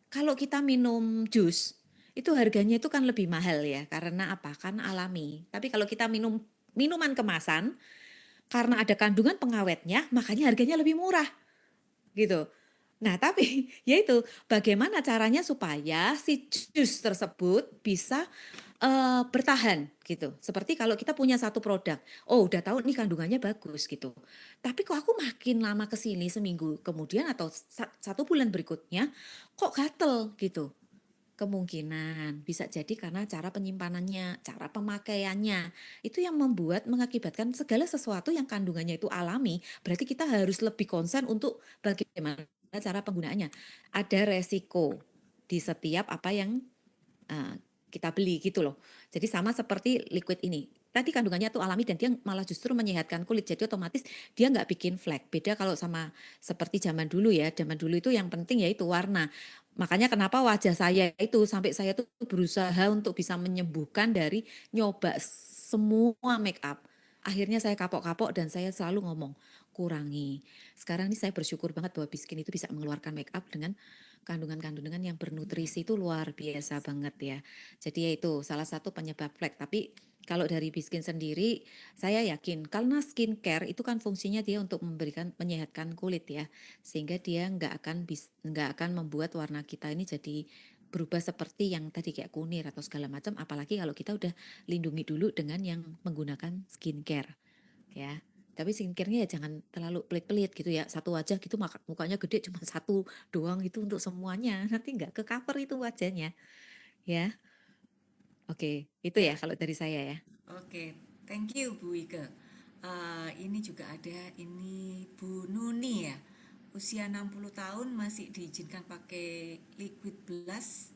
Kalau kita minum jus, itu harganya itu kan lebih mahal ya, karena apa? Karena alami. Tapi kalau kita minum minuman kemasan, karena ada kandungan pengawetnya, makanya harganya lebih murah, gitu. Nah, tapi yaitu bagaimana caranya supaya si jus tersebut bisa bertahan gitu. Seperti kalau kita punya satu produk, oh udah tahu nih kandungannya bagus gitu. Tapi kok aku makin lama ke sini seminggu kemudian atau 1 bulan berikutnya kok gatel gitu. Kemungkinan bisa jadi karena cara penyimpanannya, cara pemakaiannya itu yang mengakibatkan segala sesuatu yang kandungannya itu alami, berarti kita harus lebih konsen untuk bagaimana cara penggunaannya. Ada resiko di setiap apa yang uh, kita beli gitu loh. Jadi sama seperti liquid ini. Tadi kandungannya tuh alami dan dia malah justru menyehatkan kulit. Jadi otomatis dia nggak bikin flek. Beda kalau sama seperti zaman dulu ya. Zaman dulu itu yang penting yaitu warna. Makanya kenapa wajah saya itu sampai saya tuh berusaha untuk bisa menyembuhkan dari nyoba semua make up. Akhirnya saya kapok-kapok dan saya selalu ngomong kurangi. Sekarang ini saya bersyukur banget bahwa Biskin itu bisa mengeluarkan make up dengan kandungan-kandungan yang bernutrisi itu luar biasa banget ya. Jadi ya itu salah satu penyebab flek. Tapi kalau dari Biskin sendiri, saya yakin karena skincare itu kan fungsinya dia untuk menyehatkan kulit ya, sehingga dia nggak akan membuat warna kita ini jadi berubah seperti yang tadi kayak kunir atau segala macam. Apalagi kalau kita udah lindungi dulu dengan yang menggunakan skincare ya. Tapi skincare-nya ya jangan terlalu pelit-pelit gitu ya. Satu wajah gitu mukanya gede cuma satu doang itu untuk semuanya. Nanti nggak ke cover itu wajahnya ya. Oke, itu Ya, ya kalau dari saya ya. oke. Thank you Bu Wika. Ini juga ada ini Bu Nuni ya. Usia 60 tahun masih diizinkan pakai liquid blush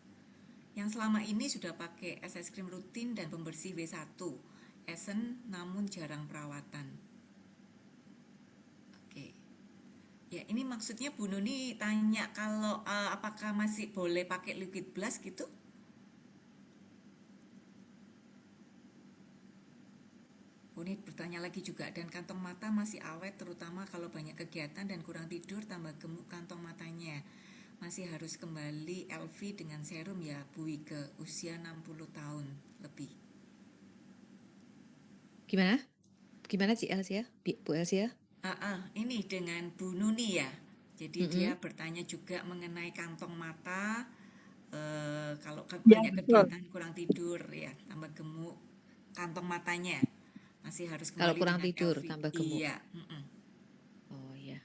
yang selama ini sudah pakai es krim rutin dan pembersih W1 Essence namun jarang perawatan. Oke. Ya, ini maksudnya Bu Nuni tanya kalau apakah masih boleh pakai liquid blush gitu? Ini bertanya lagi juga, dan kantong mata masih awet terutama kalau banyak kegiatan dan kurang tidur tambah gemuk kantong matanya. Masih harus kembali LV dengan serum ya Bu Wike, usia 60 tahun lebih. Gimana? Gimana sih Elsia? Bu Elsia? Ini dengan Bu Nuni ya. Jadi dia Mm-mm. bertanya juga mengenai kantong mata. Kalau Ya, banyak betul. kegiatan kurang tidur ya, tambah gemuk kantong matanya masih harus Kalau kembali kurang dengan tidur LV. tambah gemuk. Iya, mm-mm. Oh iya.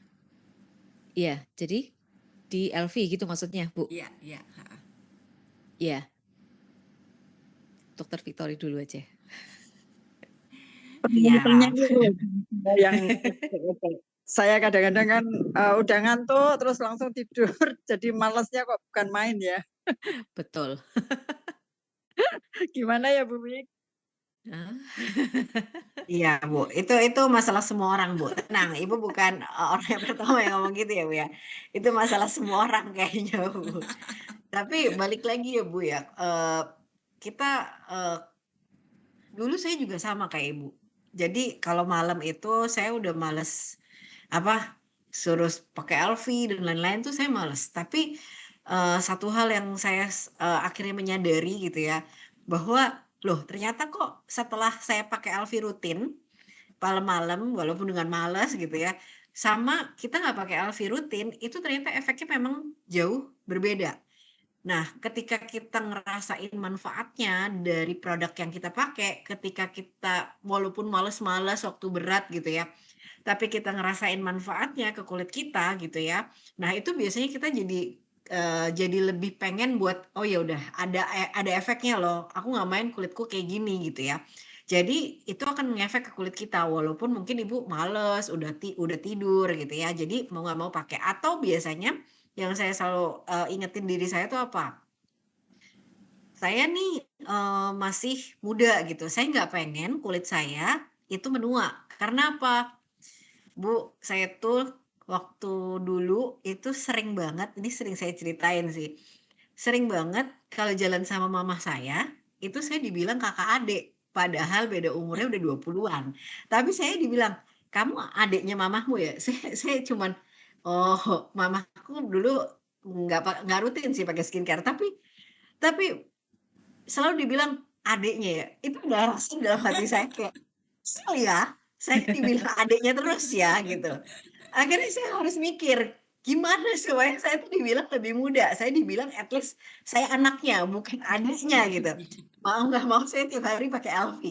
Iya, jadi di LV gitu maksudnya, Bu. Iya, iya. Iya, Dokter Victory dulu aja. Penelitiannya Iya. itu yang saya kadang-kadang kan udah ngantuk terus langsung tidur. Jadi malesnya kok bukan main ya. Betul. Gimana ya Bu Mik? Ah, Iya, Bu. Itu masalah semua orang, Bu. Tenang, Ibu bukan orang yang pertama yang ngomong gitu ya, Bu ya. Itu masalah semua orang kayaknya, Bu. Tapi balik lagi ya, Bu ya. Kita eh, dulu saya juga sama kayak Ibu. Jadi kalau malam itu saya udah males apa suruh pakai LV dan lain-lain tuh saya males. Tapi satu hal yang saya akhirnya menyadari gitu ya, bahwa loh ternyata kok setelah saya pakai LV rutin malam-malam walaupun dengan malas gitu ya, sama kita nggak pakai LV rutin, itu ternyata efeknya memang jauh berbeda. Nah, ketika kita ngerasain manfaatnya dari produk yang kita pakai, ketika kita walaupun males-males waktu berat gitu ya, tapi kita ngerasain manfaatnya ke kulit kita gitu ya. Nah, itu biasanya kita jadi lebih pengen buat, "Oh ya udah ada efeknya loh, aku nggak main kulitku kayak gini," gitu ya. Jadi itu akan ngefek ke kulit kita walaupun mungkin Ibu males, udah tidur gitu ya. Jadi mau nggak mau pakai atau biasanya yang saya selalu, ingetin diri saya tuh apa, saya nih, masih muda gitu, saya nggak pengen kulit saya itu menua. Karena apa? Bu, saya tuh waktu dulu itu sering banget, ini sering saya ceritain sih, sering banget kalau jalan sama mama saya, itu saya dibilang kakak adik, padahal beda umurnya udah 20-an. Tapi saya dibilang, "Kamu adiknya mamamu ya?" Saya cuman, "Oh, mamaku dulu nggak rutin sih pakai skincare," tapi selalu dibilang adiknya ya, itu udah langsung dalam hati saya kayak, "Kesel ya, saya dibilang adiknya terus ya," gitu. Akhirnya saya harus mikir, gimana supaya saya tuh dibilang lebih muda, saya dibilang at least saya anaknya, bukan adiknya gitu. Mau nggak mau saya tiap hari pakai LV.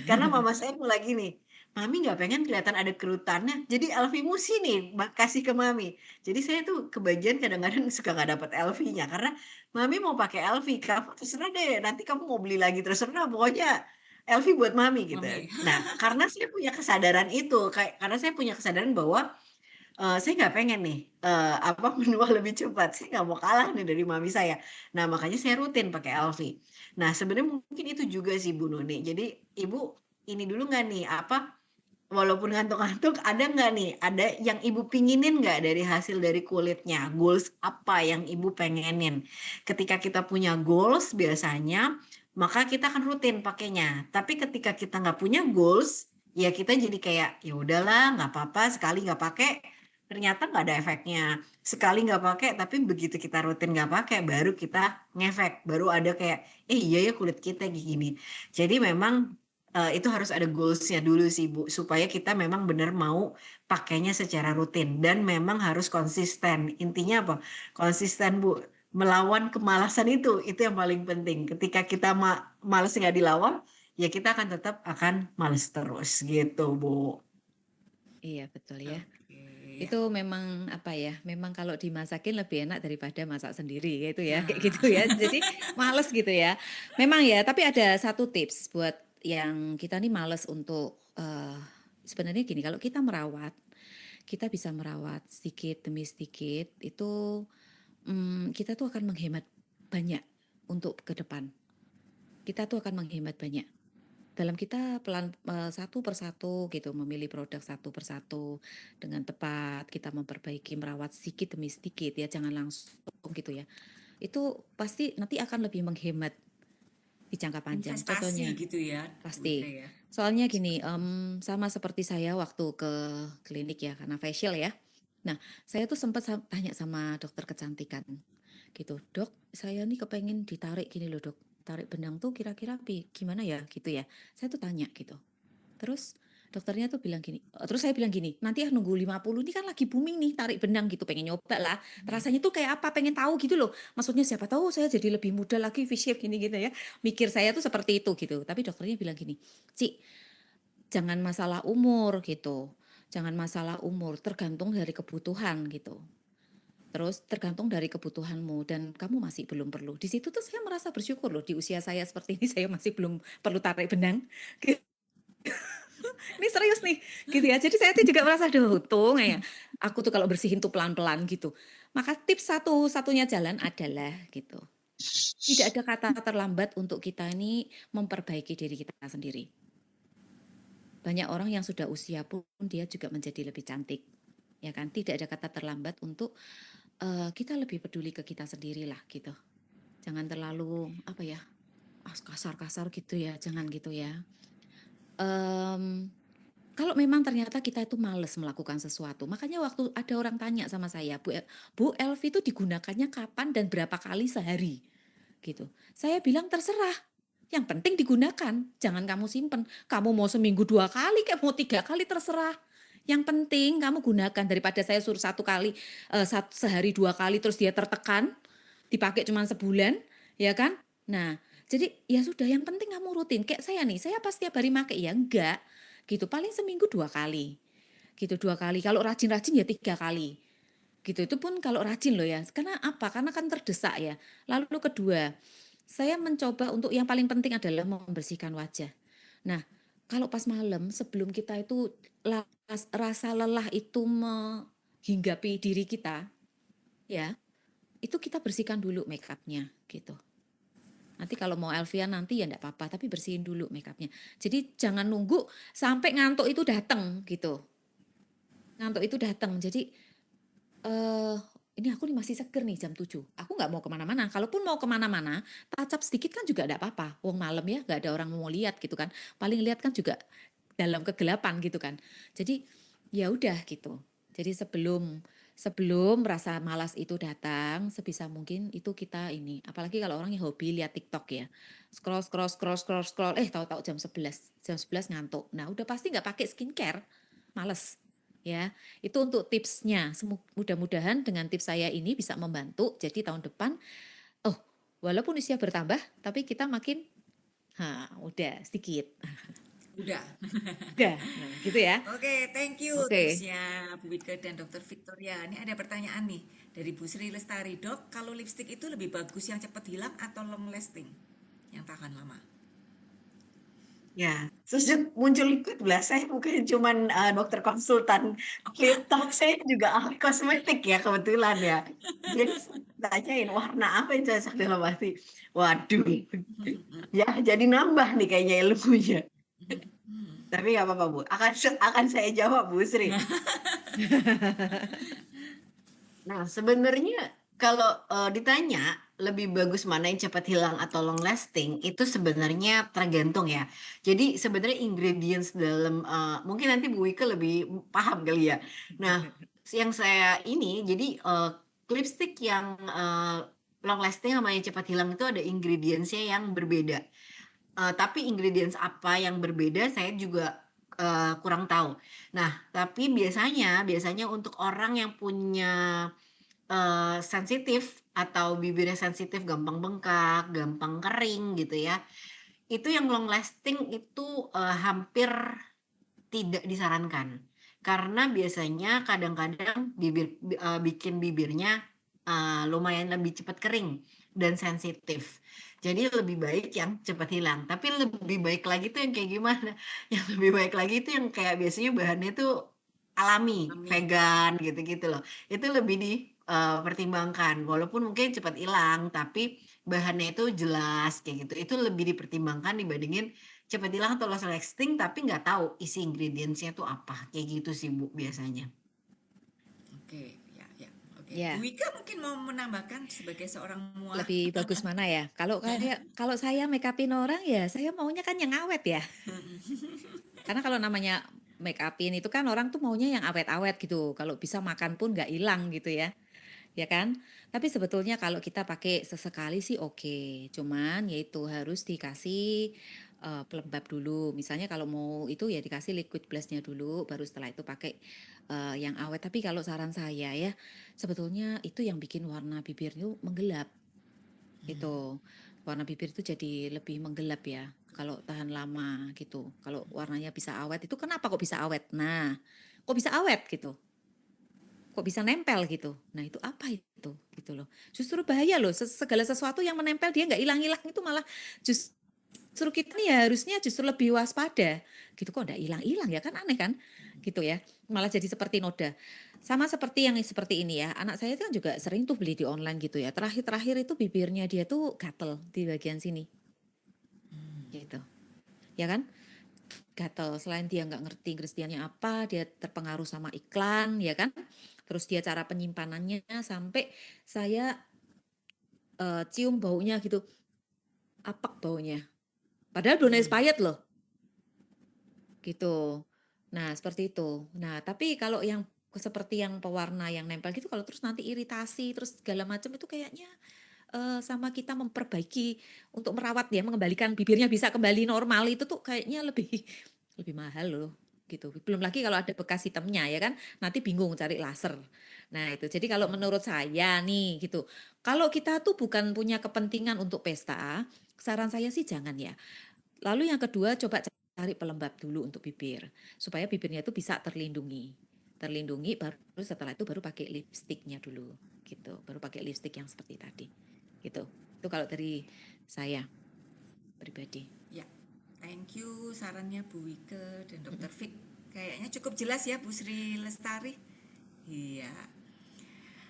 Karena mama saya mulai gini, "Mami nggak pengen kelihatan ada kerutannya, jadi LV-mu sini, kasih ke Mami." Jadi saya tuh kebagian kadang-kadang suka nggak dapet LV-nya, karena Mami mau pakai LV, kamu terserah deh, nanti kamu mau beli lagi terserah, pokoknya LV buat Mami gitu. Mami. Nah, karena saya punya kesadaran itu, karena saya punya kesadaran bahwa saya nggak pengen nih, apa, menua lebih cepat, saya nggak mau kalah nih dari mami saya. Nah, makanya saya rutin pakai LV. Nah, sebenarnya mungkin itu juga sih Bu Nuni. Jadi Ibu ini dulu nggak nih, apa, walaupun ngantuk-ngantuk ada nggak nih, ada yang Ibu pinginin nggak dari hasil dari kulitnya? Goals apa yang Ibu pengenin? Ketika kita punya goals biasanya, maka kita akan rutin pakainya. Tapi ketika kita nggak punya goals, ya kita jadi kayak, ya udahlah nggak apa-apa sekali nggak pakai, ternyata nggak ada efeknya. Sekali nggak pakai, tapi begitu kita rutin nggak pakai, baru kita ngefek, baru ada kayak, iya ya kulit kita gini. Jadi memang itu harus ada goals-nya dulu sih Bu, supaya kita memang benar mau pakainya secara rutin dan memang harus konsisten. Intinya apa? Konsisten Bu, melawan kemalasan itu yang paling penting. Ketika kita males nggak dilawan, ya kita akan tetap akan males terus gitu Bu. iya betul ya. Oke, ya. Itu memang apa ya? Memang kalau dimasakin lebih enak daripada masak sendiri gitu ya, kayak Nah, gitu ya. Jadi males gitu ya. Memang ya, tapi ada satu tips buat yang kita nih males untuk sebenarnya gini, kalau kita bisa merawat sedikit demi sedikit itu kita tuh akan menghemat banyak untuk ke depan. Kita tuh akan menghemat banyak. Dalam kita satu persatu gitu memilih produk satu persatu dengan tepat, kita memperbaiki merawat sedikit demi sedikit ya, jangan langsung gitu ya. Itu pasti nanti akan lebih menghemat di jangka panjang. investasi Contohnya gitu ya, Bu Ika pasti. ya. Soalnya gini, sama seperti saya waktu ke klinik ya karena facial ya. Nah, saya tuh sempat tanya sama dokter kecantikan gitu, "Dok, saya nih kepengen ditarik gini loh, Dok. Tarik benang tuh kira-kira gimana ya?" gitu ya. Saya tuh tanya gitu. Terus dokternya tuh bilang gini, terus saya bilang gini, nanti ya nunggu 50 ini kan lagi booming nih tarik benang gitu, pengen nyoba lah. Rasanya tuh kayak apa, pengen tahu gitu loh. Maksudnya siapa tahu saya jadi lebih muda lagi, V-shape gini gitu ya. Mikir saya tuh seperti itu gitu. Tapi dokternya bilang gini, Ci, jangan masalah umur gitu. Jangan masalah umur, tergantung dari kebutuhan gitu. Terus tergantung dari kebutuhanmu dan kamu masih belum perlu. Di situ tuh saya merasa bersyukur loh, di usia saya seperti ini saya masih belum perlu tarik benang. Ini serius nih, gitu ya. Jadi saya tuh juga merasa, aduh untung ya. Aku tuh kalau bersihin tuh pelan-pelan gitu. Maka tips satu-satunya jalan adalah gitu. Tidak ada kata terlambat untuk kita ini memperbaiki diri kita sendiri. Banyak orang yang sudah usia pun dia juga menjadi lebih cantik. Ya kan? Tidak ada kata terlambat untuk kita lebih peduli ke kita sendiri lah gitu. Jangan terlalu apa ya, kasar-kasar gitu ya, jangan gitu ya. Kalau memang ternyata kita itu males melakukan sesuatu, makanya waktu ada orang tanya sama saya, Bu Elvi itu digunakannya kapan dan berapa kali sehari? Gitu. Saya bilang terserah. Yang penting digunakan, jangan kamu simpen. Kamu mau seminggu 2 kali, kayak mau 3 kali terserah. Yang penting kamu gunakan daripada saya suruh 1 kali, sehari 2 kali terus dia tertekan, dipakai cuma sebulan, ya kan? Nah, jadi ya sudah yang penting kamu rutin. Kayak saya nih, saya pas tiap hari pakai ya enggak. Gitu, paling seminggu 2 kali. Gitu 2 kali. Kalau rajin-rajin ya 3 kali. Gitu, itu pun kalau rajin loh ya. Karena apa? Karena kan terdesak ya. Lalu kedua, saya mencoba untuk yang paling penting adalah membersihkan wajah. Nah, kalau pas malam sebelum kita itu rasa lelah itu menghinggapi diri kita, ya, itu kita bersihkan dulu make up-nya gitu. Nanti kalau mau Elvian nanti ya enggak apa-apa, tapi bersihin dulu make up-nya. Jadi jangan nunggu sampai ngantuk itu datang gitu. Ngantuk itu datang. Jadi ini aku nih masih seger nih jam 7. Aku nggak mau kemana-mana. Kalaupun mau kemana-mana, touch up sedikit kan juga enggak apa-apa. Wong malam ya, nggak ada orang mau lihat gitu kan. Paling lihat kan juga dalam kegelapan gitu kan. Jadi ya udah gitu. Jadi sebelum rasa malas itu datang, sebisa mungkin itu kita ini. Apalagi kalau orang yang hobi lihat TikTok ya. Scroll, tahu-tahu jam 11. Jam 11 ngantuk. Nah udah pasti nggak pakai skincare. Males. Ya, itu untuk tipsnya. Mudah-mudahan dengan tips saya ini bisa membantu. Jadi tahun depan, walaupun usia bertambah, tapi kita makin, udah sedikit. Udah. Udah, nah, gitu ya. Oke, thank you Oke. tipsnya Bu Wika dan Dokter Victoria. Ini ada pertanyaan nih dari Bu Sri Lestari. Dok, kalau lipstick itu lebih bagus yang cepat hilang atau long lasting? Yang tahan lama. Ya, sejak muncul liquid blush saya bukan cuman dokter konsultan TikTok, saya juga ahli kosmetik ya kebetulan ya. Jadi tanyain warna apa yang cocok dalam hati. Waduh, ya jadi nambah nih kayaknya ilmunya. Tapi nggak apa-apa Bu, akan saya jawab Bu Sri. Nah sebenarnya kalau ditanya lebih bagus mana yang cepat hilang atau long lasting, itu sebenarnya tergantung ya. Jadi sebenarnya ingredients dalam, mungkin nanti Bu Wika lebih paham kali ya. Nah, yang saya ini jadi, lipstick yang, long lasting sama yang cepat hilang itu ada ingredients-nya yang berbeda. Tapi ingredients apa yang berbeda saya juga, kurang tahu. Nah, tapi biasanya untuk orang yang punya sensitif atau bibirnya sensitif, gampang bengkak, gampang kering gitu ya, itu yang long lasting itu, hampir tidak disarankan. Karena biasanya kadang-kadang bikin bibirnya, lumayan lebih cepat kering dan sensitif. Jadi lebih baik yang cepat hilang, tapi lebih baik lagi tuh yang kayak gimana, yang lebih baik lagi itu yang kayak biasanya bahannya tuh alami, vegan gitu-gitu loh. Itu lebih pertimbangkan, walaupun mungkin cepat hilang, tapi bahannya itu jelas kayak gitu. Itu lebih dipertimbangkan dibandingin cepat hilang atau long lasting tapi nggak tahu isi ingredients-nya tuh apa, kayak gitu sih Bu biasanya. Oke, ya. Oke. Ya. Bu Wika mungkin mau menambahkan sebagai seorang muah. Lebih bagus mana ya? Kalau saya make upin orang ya, saya maunya kan yang awet ya. Karena kalau namanya make upin itu kan orang tuh maunya yang awet-awet gitu. Kalau bisa makan pun nggak hilang gitu ya. Ya kan? Tapi sebetulnya kalau kita pakai sesekali sih oke. Cuman yaitu harus dikasih pelembab dulu. Misalnya kalau mau itu ya dikasih liquid blush-nya dulu, baru setelah itu pakai yang awet. Tapi kalau saran saya ya, sebetulnya itu yang bikin warna bibir itu menggelap. Itu warna bibir itu jadi lebih menggelap ya. Kalau tahan lama gitu. Kalau warnanya bisa awet itu kenapa kok bisa awet? Nah, kok bisa awet gitu? Kok bisa nempel gitu? Nah itu apa itu? Gitu loh. Justru bahaya loh. Segala sesuatu yang menempel dia nggak hilang-hilang itu malah justru kita nih harusnya justru lebih waspada. Gitu kok nggak hilang-hilang ya kan aneh kan? Gitu ya. Malah jadi seperti noda. Sama seperti yang seperti ini ya. Anak saya kan juga sering tuh beli di online gitu ya. Terakhir-terakhir itu bibirnya dia tuh gatel di bagian sini. Gitu. Ya kan? Gatel. Selain dia nggak ngerti ingredientnya apa, dia terpengaruh sama iklan, ya kan? Terus dia cara penyimpanannya sampai saya cium baunya gitu, apek baunya. Padahal belum expired loh, gitu. Nah seperti itu. Nah tapi kalau yang seperti yang pewarna yang nempel gitu, kalau terus nanti iritasi, terus segala macam itu kayaknya sama kita memperbaiki untuk merawat ya, mengembalikan bibirnya bisa kembali normal itu tuh kayaknya lebih lebih mahal loh gitu. Belum lagi kalau ada bekas hitamnya ya kan, nanti bingung cari laser. Nah itu, jadi kalau menurut saya nih gitu, kalau kita tuh bukan punya kepentingan untuk pesta, saran saya sih jangan ya. Lalu yang kedua coba cari pelembab dulu untuk bibir, supaya bibirnya itu bisa terlindungi. Terlindungi baru setelah itu baru pakai lipstiknya dulu gitu, baru pakai lipstik yang seperti tadi gitu. Itu kalau dari saya pribadi. Ya, thank you sarannya Bu Wike dan Dokter Fik. Kayaknya cukup jelas ya Bu Sri Lestari. Iya.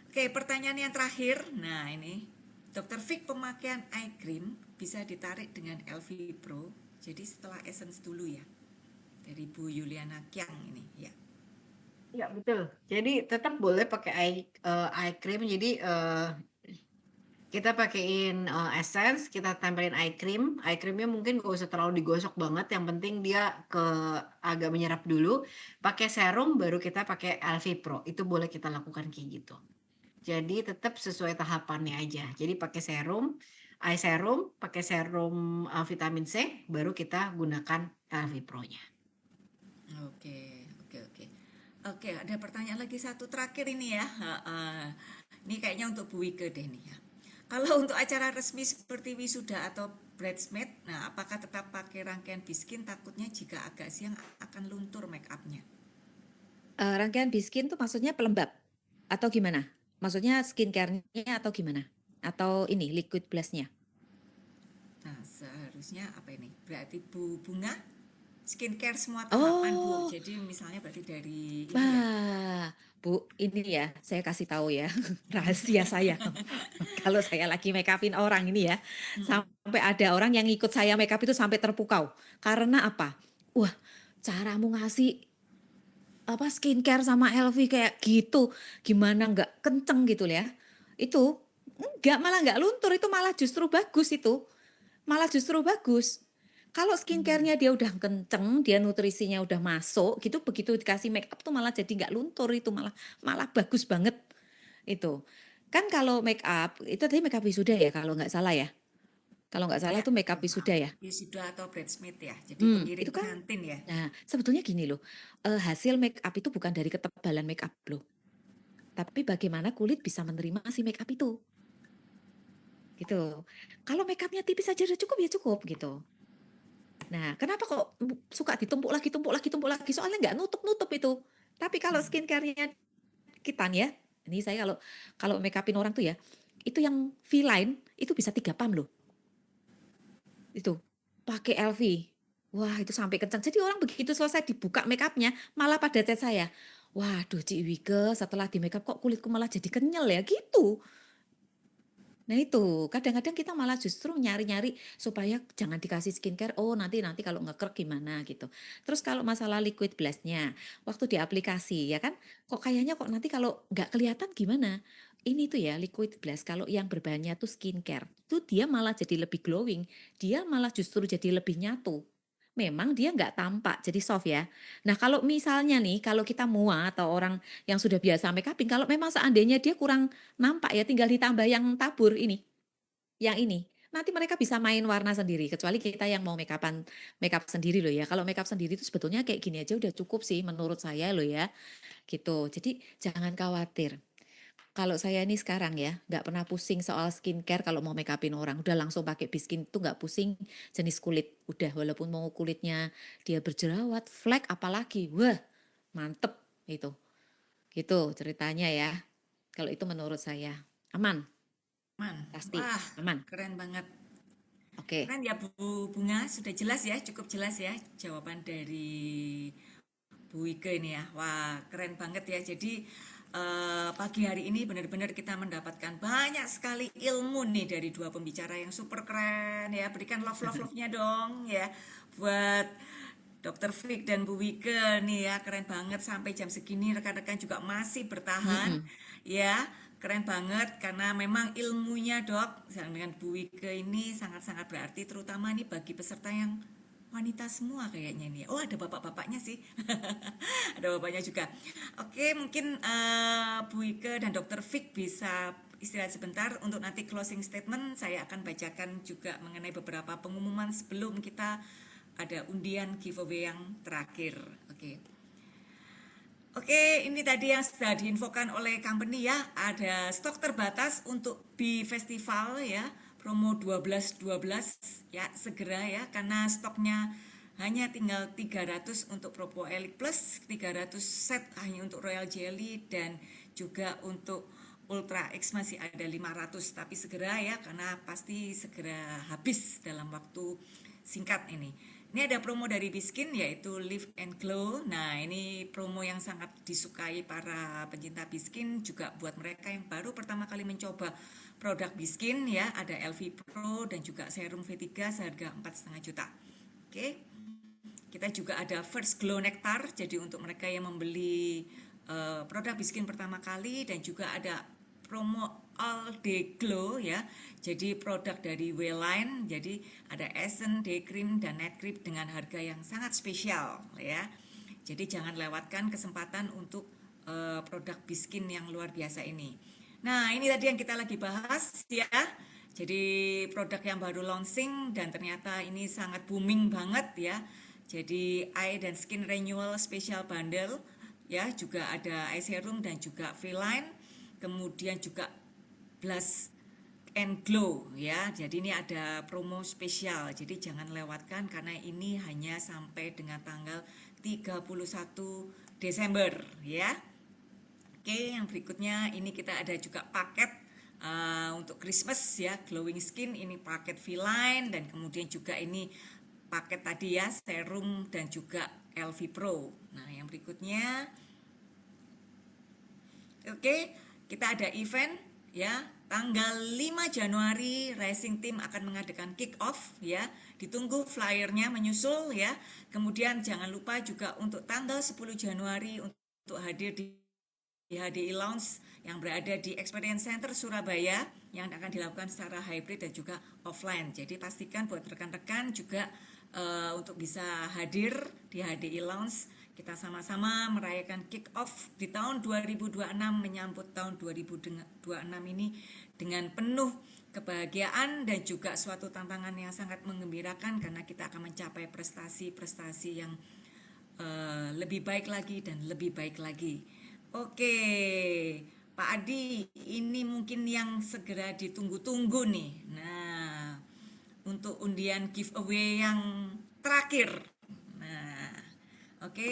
Oke, pertanyaan yang terakhir. Nah ini, Dokter Fik, pemakaian eye cream bisa ditarik dengan LV Pro. Jadi setelah essence dulu ya. Dari Bu Yuliana Kyang ini, ya. Ya betul. Jadi tetap boleh pakai eye cream. Jadi kita pakein essence, kita tempelin eye cream. Eye creamnya mungkin gak usah terlalu digosok banget. Yang penting dia agak menyerap dulu. Pakai serum baru kita pakai LV Pro. Itu boleh kita lakukan kayak gitu. Jadi tetap sesuai tahapannya aja. Jadi pakai serum, eye serum, pakai serum vitamin C, baru kita gunakan LV Pro-nya. Oke. Oke, ada pertanyaan lagi satu terakhir ini ya. Ini kayaknya untuk Bu Wike deh nih ya. Kalau untuk acara resmi seperti wisuda atau bridesmaid, nah apakah tetap pakai rangkaian biskin? Takutnya jika agak siang akan luntur make upnya. Rangkaian biskin tuh maksudnya pelembab atau gimana? Maksudnya skincare-nya atau gimana? Atau ini liquid blush-nya? Nah, seharusnya apa ini? Berarti Bu Bunga skincare semua tahapan Bu. Oh, Jadi misalnya berarti dari ini ya. bah, Bu, ini ya saya kasih tahu ya rahasia saya. Kalau saya lagi make upin orang ini ya, sampai ada orang yang ikut saya make up itu sampai terpukau. Karena apa? Wah, caramu ngasih apa skincare sama LV kayak gitu, gimana nggak kenceng gitu ya? Itu malah nggak luntur, itu malah justru bagus itu. Malah justru bagus. Kalau skincare-nya dia udah kenceng, dia nutrisinya udah masuk, gitu begitu dikasih make up tuh malah jadi nggak luntur itu malah malah bagus banget itu. Kan kalau make up itu tadi make up wisuda ya kalau nggak salah ya. Kalau nggak salah Ya, itu make up maaf. wisuda ya. Wisuda atau bridesmaid ya. Jadi pengiring Itu kan. pengantin ya. Nah, sebetulnya gini loh, hasil make up itu bukan dari ketebalan make up loh, tapi bagaimana kulit bisa menerima si make up itu, gitu. Kalau make upnya tipis aja udah cukup ya cukup gitu. Nah, kenapa kok suka ditumpuk lagi, tumpuk lagi, tumpuk lagi? Soalnya nggak nutup-nutup itu. Tapi kalau skincare-nya kita nih ya, ini saya kalau make upin orang tuh ya, itu yang V-line itu bisa 3 pam loh. Itu pakai LV. Wah, itu sampai kencang. Jadi orang begitu selesai dibuka make upnya, malah pada chat saya. Waduh, Cik Wike, setelah di make up kok kulitku malah jadi kenyal ya gitu. Nah itu, kadang-kadang kita malah justru nyari-nyari supaya jangan dikasih skincare, oh nanti kalau ngekrek gimana gitu. Terus kalau masalah liquid blush-nya, waktu di aplikasi ya kan, kok kayaknya kok nanti kalau nggak kelihatan gimana? Ini tuh ya liquid blush, kalau yang berbahannya tuh skincare, itu dia malah jadi lebih glowing, dia malah justru jadi lebih nyatu. Memang dia nggak tampak, jadi soft ya. Nah kalau misalnya nih, kalau kita mua atau orang yang sudah biasa make upin, kalau memang seandainya dia kurang nampak ya tinggal ditambah yang tabur ini. Yang ini. nanti mereka bisa main warna sendiri, kecuali kita yang mau makeup sendiri loh ya. Kalau makeup sendiri itu sebetulnya kayak gini aja udah cukup sih menurut saya loh ya, gitu. Jadi jangan khawatir. Kalau saya ini sekarang ya, nggak pernah pusing soal skincare kalau mau make upin orang. Udah langsung pakai Biskin tuh nggak pusing jenis kulit. Udah walaupun mau kulitnya dia berjerawat, flek apalagi. Wah, mantep itu. Gitu ceritanya ya. Kalau itu menurut saya. Aman, Man, pasti. wah, Aman. keren banget. Oke. Keren ya Bu Bunga, sudah jelas ya, cukup jelas ya jawaban dari Bu Ike ini ya. Wah, keren banget ya. Jadi pagi hari ini benar-benar kita mendapatkan banyak sekali ilmu nih dari dua pembicara yang super keren ya. Berikan love-nya dong ya buat Dr. Fik dan Bu Wike nih ya, keren banget sampai jam segini rekan-rekan juga masih bertahan ya. Keren banget karena memang ilmunya Dok dengan Bu Wike ini sangat-sangat berarti terutama nih bagi peserta yang wanita semua kayaknya nih. Oh, ada bapak-bapaknya sih. Ada bapaknya juga. Oke, mungkin Bu Wike dan Dr. Fik bisa istirahat sebentar untuk nanti closing statement. Saya akan bacakan juga mengenai beberapa pengumuman sebelum kita ada undian giveaway yang terakhir. Oke, ini tadi yang sudah diinfokan oleh company ya. Ada stok terbatas untuk B Festival ya, promo 12-12 ya, segera ya, karena stoknya hanya tinggal 300 untuk Propo Elite Plus, 300 set hanya untuk Royal Jelly, dan juga untuk Ultra X masih ada 500, tapi segera ya, karena pasti segera habis dalam waktu singkat ini. Ini ada promo dari Biskin yaitu Live and Glow. Nah, ini promo yang sangat disukai para pencinta Biskin, juga buat mereka yang baru pertama kali mencoba produk Biskin ya. Ada LV Pro dan juga serum V3 seharga 4,5 juta. Oke. Kita juga ada First Glow Nectar, jadi untuk mereka yang membeli produk Biskin pertama kali, dan juga ada promo All Day Glow ya. Jadi produk dari Wellline, jadi ada Essence, Day Cream dan Night Cream dengan harga yang sangat spesial ya. Jadi jangan lewatkan kesempatan untuk produk Biskin yang luar biasa ini. Nah, ini tadi yang kita lagi bahas ya. Jadi produk yang baru launching dan ternyata ini sangat booming banget ya. Jadi eye dan skin renewal special bundle ya, juga ada eye serum dan juga V-line, kemudian juga blush and glow ya. Jadi ini ada promo spesial. Jadi jangan lewatkan karena ini hanya sampai dengan tanggal 31 Desember ya. Oke, yang berikutnya ini kita ada juga paket untuk Christmas ya, glowing skin, ini paket V-line, dan kemudian juga ini paket tadi ya, serum dan juga LV Pro. Nah, yang berikutnya, oke, kita ada event ya, tanggal 5 Januari Racing Team akan mengadakan kick off ya. Ditunggu flyernya menyusul ya. Kemudian jangan lupa juga untuk tanggal 10 Januari untuk hadir di HDI Lounge yang berada di Experience Center Surabaya, yang akan dilakukan secara hybrid dan juga offline. Jadi pastikan buat rekan-rekan juga untuk bisa hadir di HDI Lounge. Kita sama-sama merayakan kick off di tahun 2026, menyambut tahun 2026 ini dengan penuh kebahagiaan dan juga suatu tantangan yang sangat menggembirakan, karena kita akan mencapai prestasi-prestasi yang lebih baik lagi dan lebih baik lagi. Oke, Pak Adi, ini mungkin yang segera ditunggu-tunggu nih. Nah, untuk undian giveaway yang terakhir. Nah, oke,